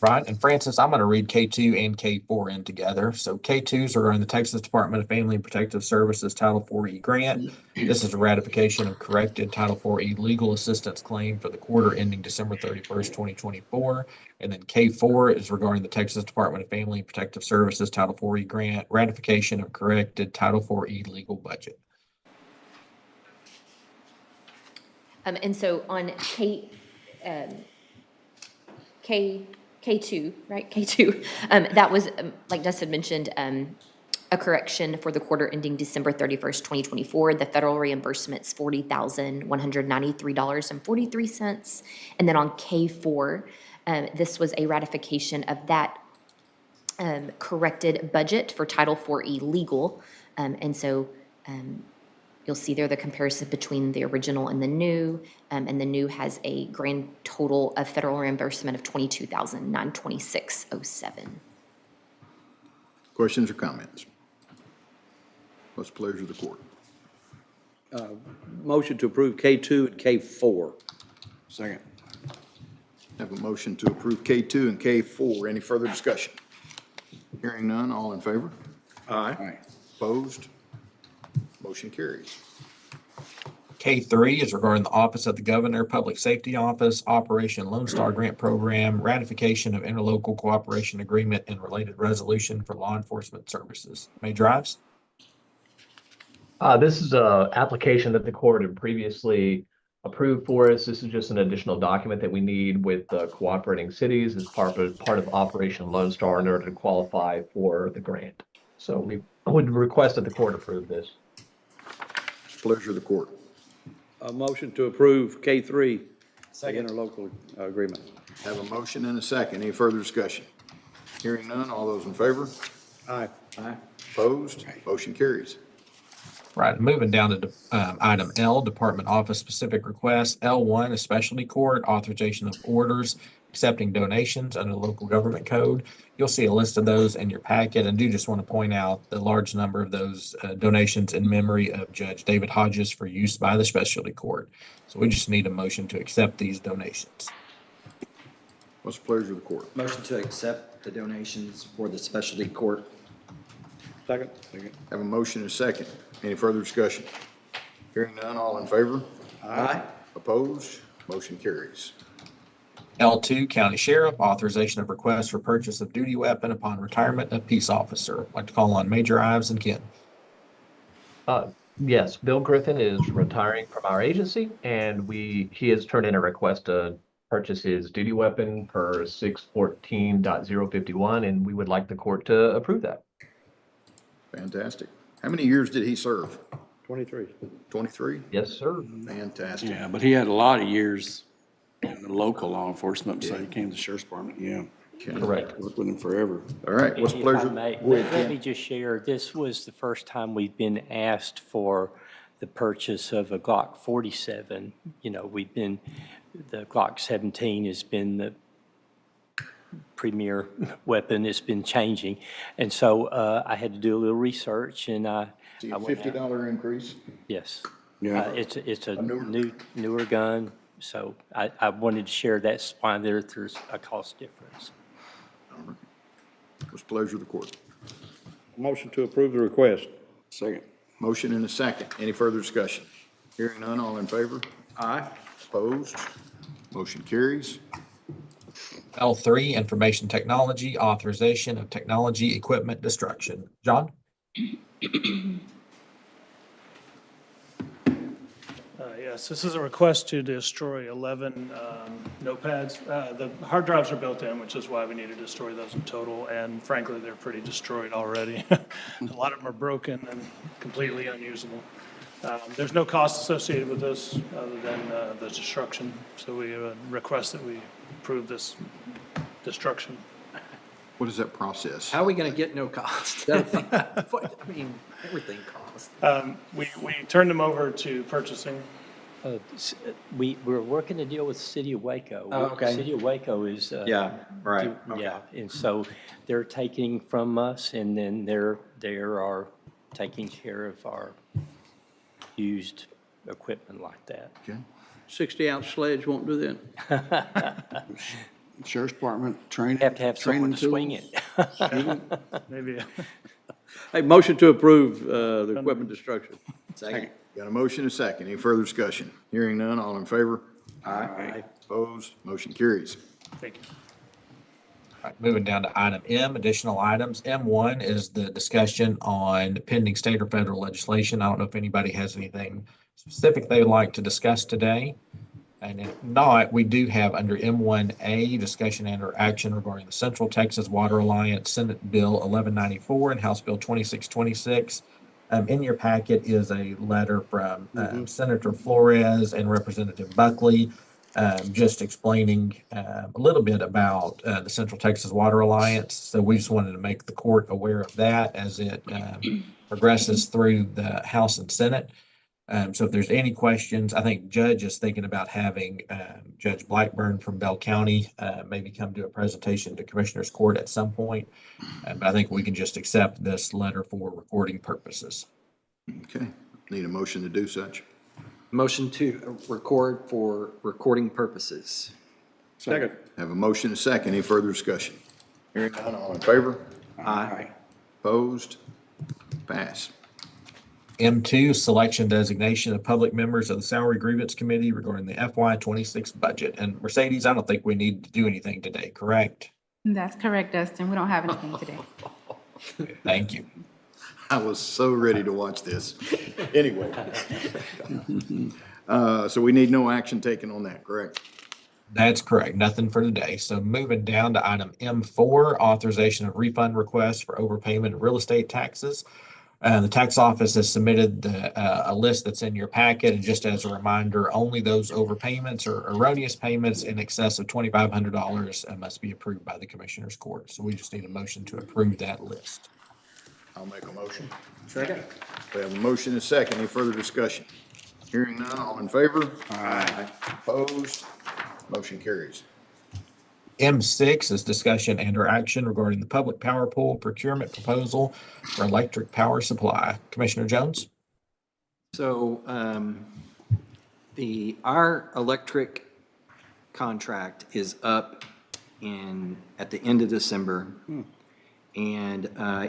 Right, and Francis, I'm going to read K2 and K4 in together. So K2s are in the Texas Department of Family and Protective Services Title IV-E grant. This is a ratification of corrected Title IV-E legal assistance claim for the quarter ending December 31st, 2024. And then K4 is regarding the Texas Department of Family and Protective Services Title IV-E grant, ratification of corrected Title IV-E legal budget. And so on K2, right? K2, that was, like Dustin mentioned, a correction for the quarter ending December 31st, 2024. The federal reimbursement's $40,193.43. And then on K4, this was a ratification of that corrected budget for Title 4E legal. And so you'll see there the comparison between the original and the new. And the new has a grand total of federal reimbursement of $22,926.07. Questions or comments? What's the pleasure of the court? Motion to approve K2 and K4. Second. Have a motion to approve K2 and K4. Any further discussion? Hearing none, all in favor? Aye. Opposed? Motion carries. K3 is regarding the Office of the Governor, Public Safety Office, Operation Lone Star Grant Program, ratification of interlocal cooperation agreement and related resolution for law enforcement services. Major Ives? This is a application that the court had previously approved for us. This is just an additional document that we need with cooperating cities as part of Operation Lone Star in order to qualify for the grant. So we would request that the court approve this. Pleasure of the court. A motion to approve K3, the interlocal agreement. Have a motion and a second. Any further discussion? Hearing none, all those in favor? Aye. Opposed? Motion carries. Right, moving down to item L, Department Office Specific Requests. L1 is Specialty Court, authorization of orders, accepting donations under the local government code. You'll see a list of those in your packet, and do just want to point out the large number of those donations in memory of Judge David Hodges for use by the Specialty Court. So we just need a motion to accept these donations. What's the pleasure of the court? Motion to accept the donations for the specialty court. Second. Have a motion and a second. Any further discussion? Hearing none, all in favor? Aye. Opposed? Motion carries. L2, County Sheriff, authorization of request for purchase of duty weapon upon retirement of peace officer. I'd like to call on Major Ives and Ken. Yes, Bill Griffin is retiring from our agency, and he has turned in a request to purchase his duty weapon per 614.051, and we would like the court to approve that. Fantastic. How many years did he serve? 23. 23? Yes, sir. Fantastic. Yeah, but he had a lot of years in the local law enforcement, so he came to the sheriff's department, yeah. Correct. Worked with him forever. All right, what's the If I pleasure? may, Go ahead, let Ken. me just share, this was the first time we've been asked for the purchase of a Glock 47. You know, the Glock 17 has been the premier weapon. It's been changing. And so I had to do a little research, and I See a went out. $50 increase? Yes. Yeah. It's a newer gun, so I wanted to share that's why there's a cost difference. What's the pleasure of the court? Motion to approve the request. Second. Motion and a second. Any further discussion? Hearing none, all in favor? Aye. Opposed? Motion carries. L3, Information Technology, authorization of technology equipment destruction. John? Yes, this is a request to destroy 11 notepads. The hard drives are built in, which is why we need to destroy those in total, and frankly, they're pretty destroyed already. A lot of them are broken and completely unusable. There's no cost associated with this other than the destruction, so we request that we approve this destruction. What is that process? How are we going to get no cost? I mean, everything costs. We turned them over to purchasing. We're working to deal with the city of Waco. Oh, okay. City of Waco is. Yeah, right. Okay. Yeah, and so they're taking from us, and then they are taking care of our used equipment like that. Okay. 60-ounce sledge won't do that. Sheriff's department training. Have to have someone to swing tools. it. Maybe. Hey, motion to approve the equipment destruction. Second. Got a motion and a second. Any further discussion? Hearing none, all in favor? Aye. Opposed? Motion carries. Thank you. All right, moving down to item M, additional items. M1 is the discussion on pending state or federal legislation. I don't know if anybody has anything specific they would like to discuss today. And if not, we do have under M1A, discussion and or action regarding the Central Texas Water Alliance, Senate Bill 1194 and House Bill 2626. In your packet is a letter from Senator Flores and Representative Buckley, just explaining a little bit about the Central Texas Water Alliance. So we just wanted to make the court aware of that as it progresses through the House and Senate. So if there's any questions, I think Judge is thinking about having Judge Blackburn from Bell County maybe come do a presentation to Commissioners Court at some point. But I think we can just accept this letter for recording purposes. Okay, need a motion to do such. Motion to record for recording purposes. Second. Have a motion and a second. Any further discussion? Hearing none, all in favor? Aye. Opposed? Pass. M2, selection designation of public members of the Salary Grievance Committee regarding the FY26 budget. And Mercedes, I don't think we need to do anything today, correct? That's correct, Dustin. We don't have anything today. Thank you. I was so ready to watch this. Anyway. So we need no action taken on that, correct? That's correct. Nothing for today. So moving down to item M4, authorization of refund requests for overpayment of real estate taxes. The tax office has submitted a list that's in your packet. And just as a reminder, only those overpayments or erroneous payments in excess of $2,500 must be approved by the Commissioners Court. So we just need a motion to approve that list. I'll make a motion. Second. We have a motion and a second. Any further discussion? Hearing none, all in favor? Aye. Opposed? Motion carries. M6 is discussion and or action regarding the public power pool procurement proposal for electric power supply. Commissioner Jones? So our electric contract is up at the end of December. And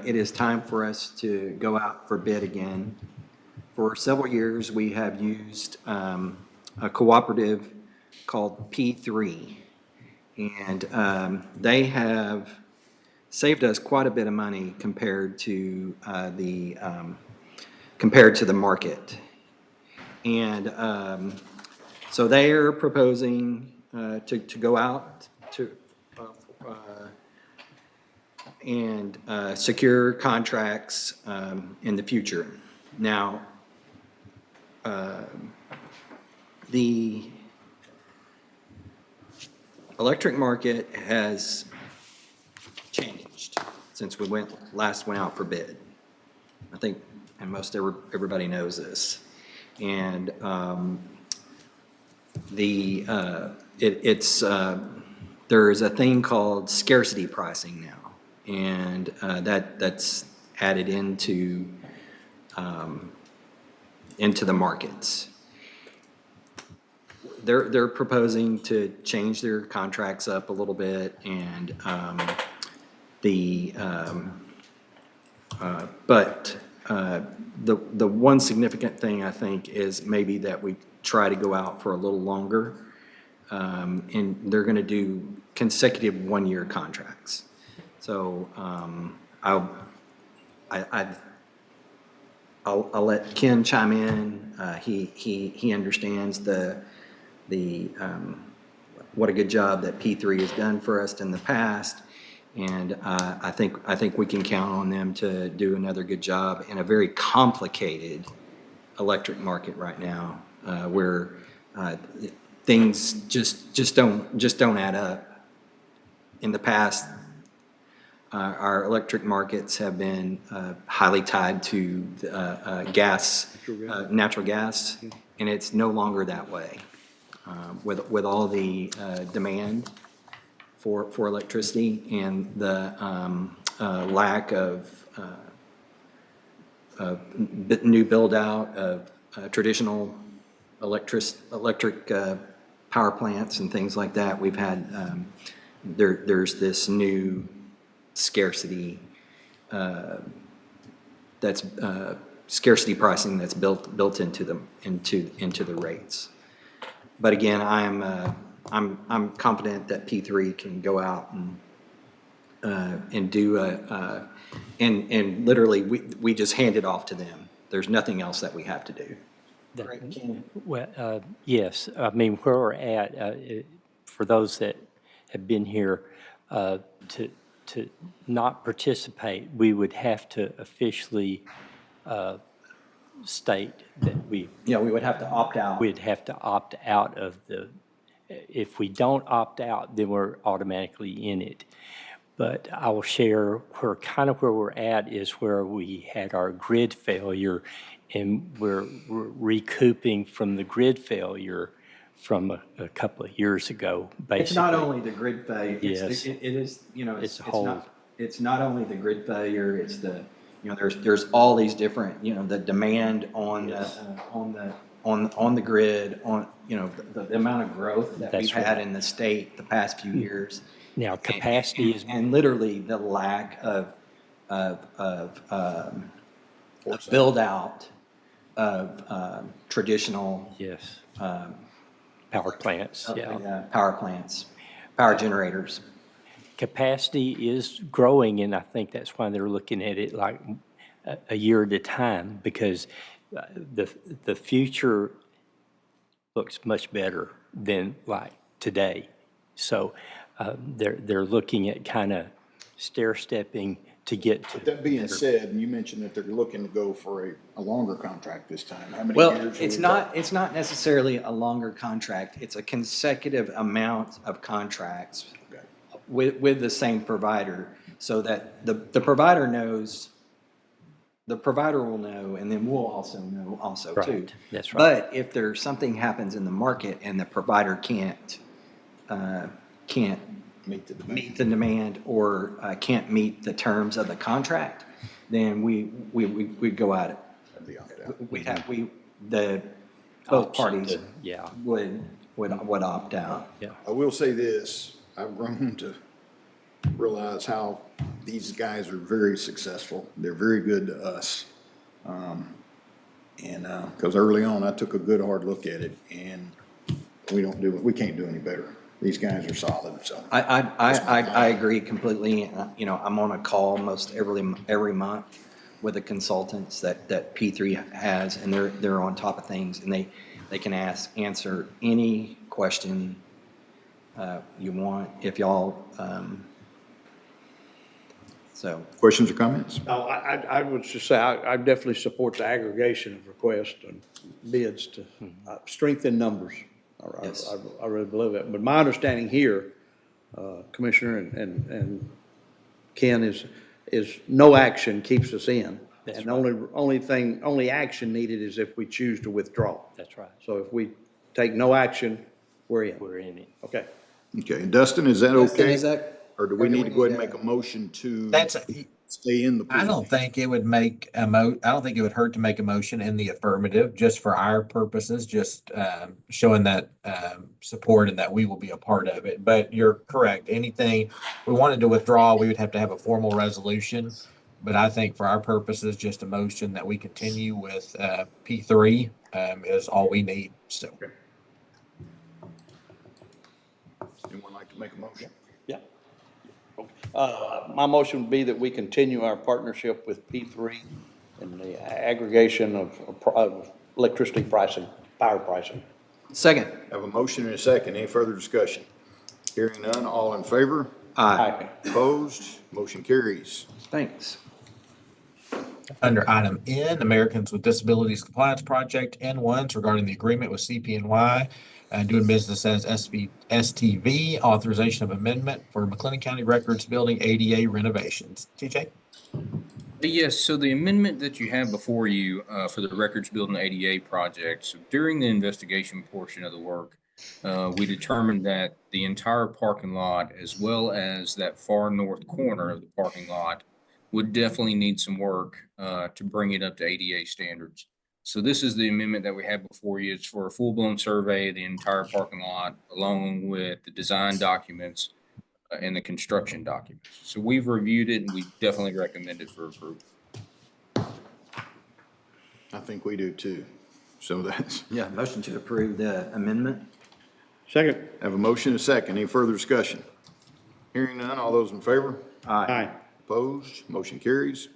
it is time for us to go out for bid again. For several years, we have used a cooperative called P3. And they have saved us quite a bit of money compared to the market. And so they are proposing to go out to and secure contracts in the future. Now, the electric market has changed since we last went out for bid. I think, and most everybody knows this. And there is a thing called scarcity pricing now. And that's added into the markets. They're proposing to change their contracts up a little bit, and but the one significant thing I think is maybe that we try to go out for a little longer, and they're going to do consecutive 1-year contracts. So I'll let Ken chime in. He understands what a good job that P3 has done for us in the past, and I think we can count on them to do another good job in a very complicated electric market right now, where things just don't add up. In the past, our electric markets have been highly tied to natural gas, and it's no longer that way. With all the demand for electricity and the lack of new build out of traditional electric power plants and things like that, we've had there's this new scarcity that's scarcity pricing that's built into the rates. But again, I'm confident that P3 can go out and do and literally we just hand it off to them. There's nothing else that we have to do. Well, yes, I mean, where we're at, for those that have been here, to not participate, we would have to officially state that Yeah, we would have to opt out. we'd have to opt out of if we don't opt out, then we're automatically in it. But I will share where we're at is where we had our grid failure, and we're recouping from the grid failure from a couple of years ago, basically. It's not only the grid failure. Yes. It is, It's a whole. it's not only the grid failure, it's there's all these different, the demand on the grid, the amount of growth that we've had in the state the past few years. Now, capacity is. And literally the lack of build out of traditional. Yes. Power plants, Power plants, power generators. Capacity is growing, and I think that's why they're looking at it like a year at a time, because the future looks much better than like today. So they're looking at kind of stair-stepping to get to. But that being said, and you mentioned that they're looking to go for a longer contract this time. How many Well, years? it's not necessarily a longer contract. It's a consecutive amount of contracts with the same provider, so that the provider knows, the provider will know, and then we'll also know also too. Right, that's right. But if there's something happens in the market and the provider can't meet the demand or can't meet the terms of the contract, then we go at it. Both parties would opt out. Yeah. I will say this, I've grown to realize how these guys are very successful. They're very good to us. Because early on, I took a good hard look at it, and we can't do any better. These guys are solid, so. I agree completely. I'm on a call almost every month with the consultants that P3 has, and they're on top of things, and they can answer any question you want if y'all. So. Questions or comments? No, I would just say, I definitely support the aggregation of requests and bids to strengthen numbers. Yes. I really believe it. But my understanding here, Commissioner and Ken, is no action keeps us in. That's And right. only action needed is if we choose to withdraw. That's right. So if we take no action, we're in. We're in it. Okay. Okay, and Dustin, is that Dustin, okay? is that- Or do we need to go ahead and make a motion to stay in the pool? I don't think it would I don't think it would hurt to make a motion in the affirmative, just for our purposes, just showing that support and that we will be a part of it. But you're correct. Anything we wanted to withdraw, we would have to have a formal resolution. But I think for our purposes, just a motion that we continue with P3 is all we need. So. Anyone like to make a motion? Yeah. My motion would be that we continue our partnership with P3 in the aggregation of electricity pricing, power pricing. Second. Have a motion and a second. Any further discussion? Hearing none, all in favor? Aye. Opposed? Motion carries. Thanks. Under item N, Americans with Disabilities Compliance Project, N1s regarding the agreement with CP&Y doing business as STV, authorization of amendment for McLennan County Records Building ADA renovations. TJ? Yes, so the amendment that you have before you for the Records Building ADA project, so during the investigation portion of the work, we determined that the entire parking lot, as well as that far north corner of the parking lot, would definitely need some work to bring it up to ADA standards. So this is the amendment that we have before you. It's for a full-blown survey of the entire parking lot, along with the design documents and the construction documents. So we've reviewed it, and we definitely recommend it for approval. I think we do too. So that's. Yeah, motion to approve the amendment. Second. Have a motion and a second. Any further discussion? Hearing none, all those in favor? Aye. Opposed? Motion carries.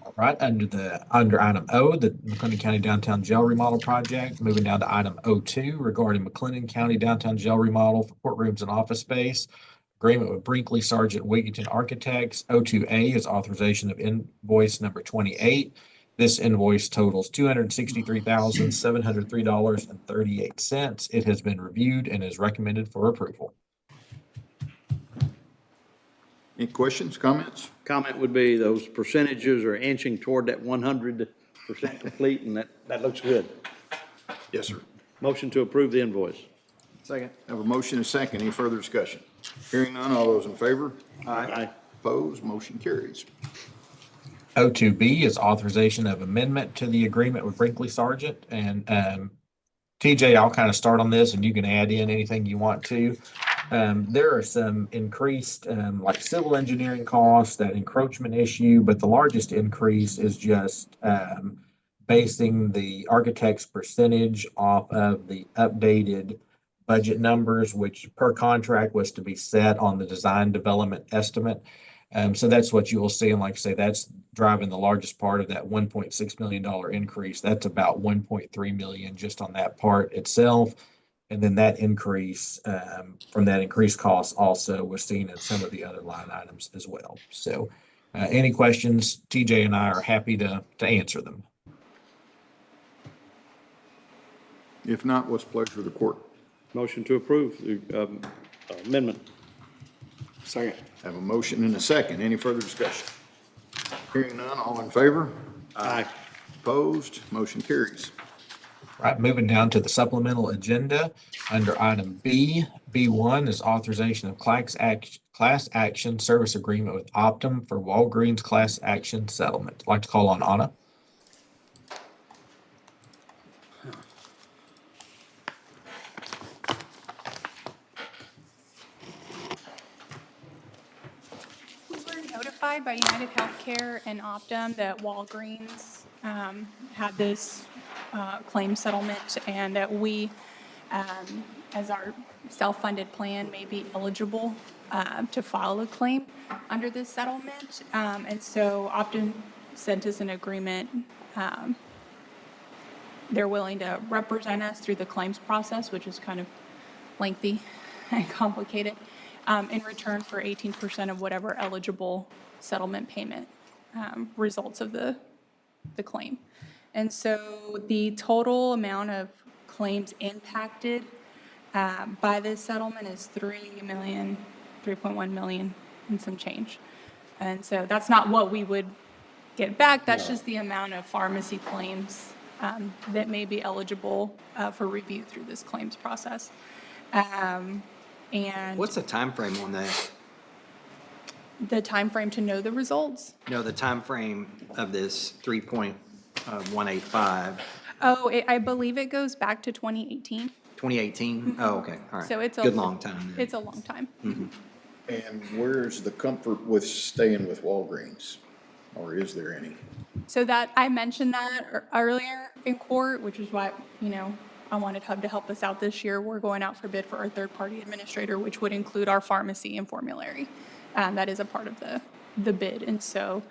All right, under item O, the McLennan County Downtown Jail Remodel Project, moving down to item O2 regarding McLennan County Downtown Jail Remodel for courtrooms and office space. Agreement with Brinkley Sargent Wigington Architects. O2A is authorization of invoice number 28. This invoice totals $263,703.38. It has been reviewed and is recommended for approval. Any questions, comments? Comment would be those percentages are inching toward that 100% complete, and that looks good. Yes, sir. Motion to approve the invoice. Second. Have a motion and a second. Any further discussion? Hearing none, all those in favor? Aye. Opposed, motion carries. O2B is authorization of amendment to the agreement with Brinkley Sargent. And TJ, I'll kind of start on this and you can add in anything you want to. There are some increased like civil engineering costs, that encroachment issue, but the largest increase is just basing the architect's percentage off of the updated budget numbers, which per contract was to be set on the design development estimate. So that's what you will see. And like I say, that's driving the largest part of that $1.6 million increase. That's about 1.3 million just on that part itself. And then that increase from that increased cost also was seen in some of the other line items as well. So any questions, TJ and I are happy to answer them. If not, what's the pleasure of the court? Motion to approve the amendment. Second. Have a motion and a second. Any further discussion? Hearing none, all in favor? Aye. Opposed, motion carries. Right, moving down to the supplemental agenda, under item B, B1 is authorization of class action service agreement with Optum for Walgreens class action settlement. I'd like to call on Anna. We were notified by United Healthcare and Optum that Walgreens had this claim settlement, and that we, as our self-funded plan, may be eligible to file a claim under this settlement. And so Optum sent us an agreement. They're willing to represent us through the claims process, which is kind of lengthy and complicated, in return for 18% of whatever eligible settlement payment results of the claim. And so the total amount of claims impacted by this settlement is 3.1 million and some change. And so that's not what we would get back. That's just the amount of pharmacy claims that may be eligible for review through this claims process. And What's the time frame on that? the time frame to know the results? No, the time frame of this 3.185, Oh, I believe it goes back to 2018. 2018? Oh, okay, all right. So it's a Good long time then. It's a long time. And where's the comfort with staying with Walgreens? Or is there any? So that, I mentioned that earlier in court, which is why, I wanted Hub to help us out this year. We're going out for bid for our third-party administrator, which would include our pharmacy and formulary. That is a part of the bid. And so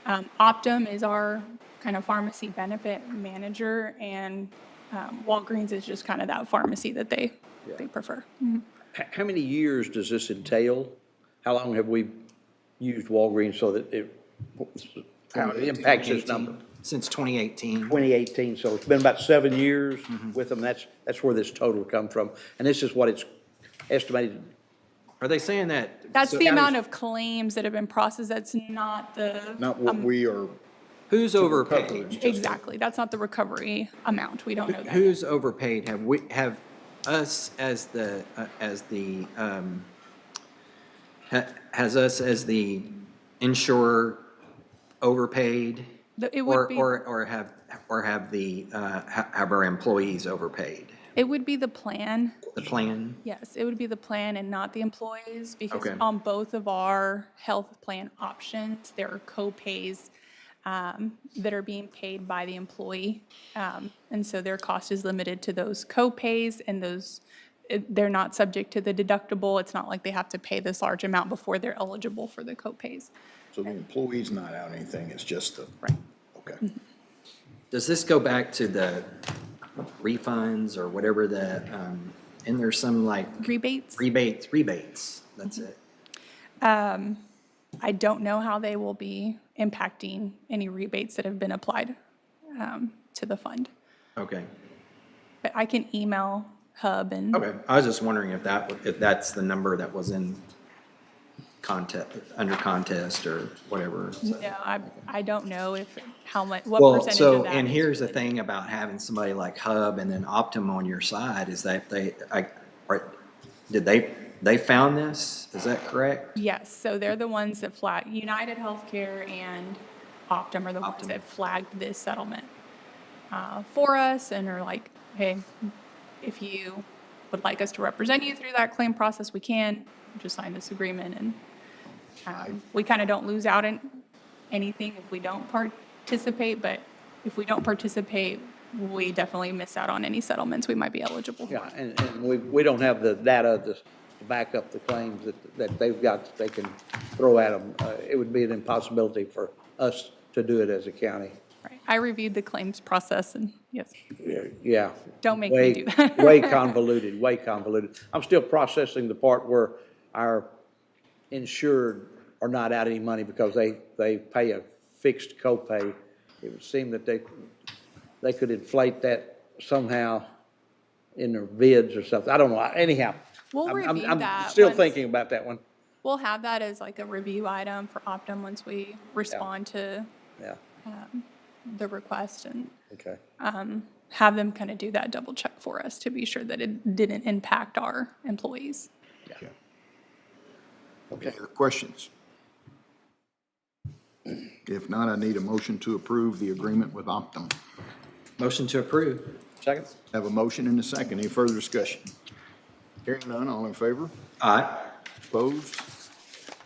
Optum is our kind of pharmacy benefit manager, and Walgreens is just kind of that pharmacy that they prefer. How many years does this entail? How long have we used Walgreens so that it impacts this number? Since 2018. 2018, so it's been about 7 years with them. That's where this total comes from. And this is what it's estimated. Are they saying that? That's the amount of claims that have been processed. That's not the. Not what we are. Who's overpaid? Exactly. That's not the recovery amount. We don't know that. Who's overpaid? Have us as the insurer overpaid? It would be. Or have our employees overpaid? It would be the plan. The plan? Yes, it would be the plan and not the employees, because Okay. on both of our health plan options, there are co-pays that are being paid by the employee. And so their cost is limited to those co-pays, and they're not subject to the deductible. It's not like they have to pay this large amount before they're eligible for the co-pays. So the employee's not out anything, it's just the. Right. Okay. Does this go back to the refunds or whatever and there's some like Rebates? rebates, that's it? I don't know how they will be impacting any rebates that have been applied to the fund. Okay, But I can email Hub and. okay. I was just wondering if that's the number that was in under contest or whatever. So- No, I don't know what Well, percentage so, of that. and is here's the related. thing about having somebody like Hub and then Optum on your side is that did they found this? Is that correct? Yes, so they're the ones that United Healthcare and Optum are the ones that flagged this settlement for us and are like, hey, if you would like us to represent you through that claim process, we can. Just sign this agreement and we kind of don't lose out on anything if we don't participate, but if we don't participate, we definitely miss out on any settlements we might be eligible for. Yeah, and we don't have the data to back up the claims that they've got that they can throw at them. It would be an impossibility for us to do it as a county. Right. I reviewed the claims process and yes, Yeah. Don't make me do that. Way convoluted, way convoluted. I'm still processing the part where our insured are not out any money because they pay a fixed copay. It would seem that they could inflate that somehow in their bids or something. I don't know. Anyhow. We'll I'm review that still once- thinking about that one. we'll have that as like a review item for Optum once we respond to Yeah, the request and okay. have them kind of do that double check for us to be sure that it didn't impact our employees. Okay, other questions? If not, I need a motion to approve the agreement with Optum. Motion to approve. Second? Have a motion and a second. Any further discussion? Hearing none, all in favor? Aye. Opposed?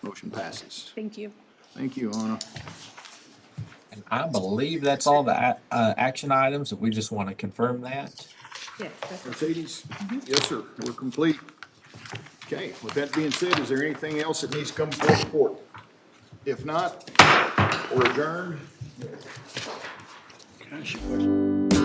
Motion passes. Thank you. Thank you, Anna. And I believe that's all the action items, if we just want to confirm that. Yes, that's Mercedes? Yes, sir. We're complete. Okay, with that being said, is there anything else that needs to come before the court? If not, we're adjourned. Can I ask you a question?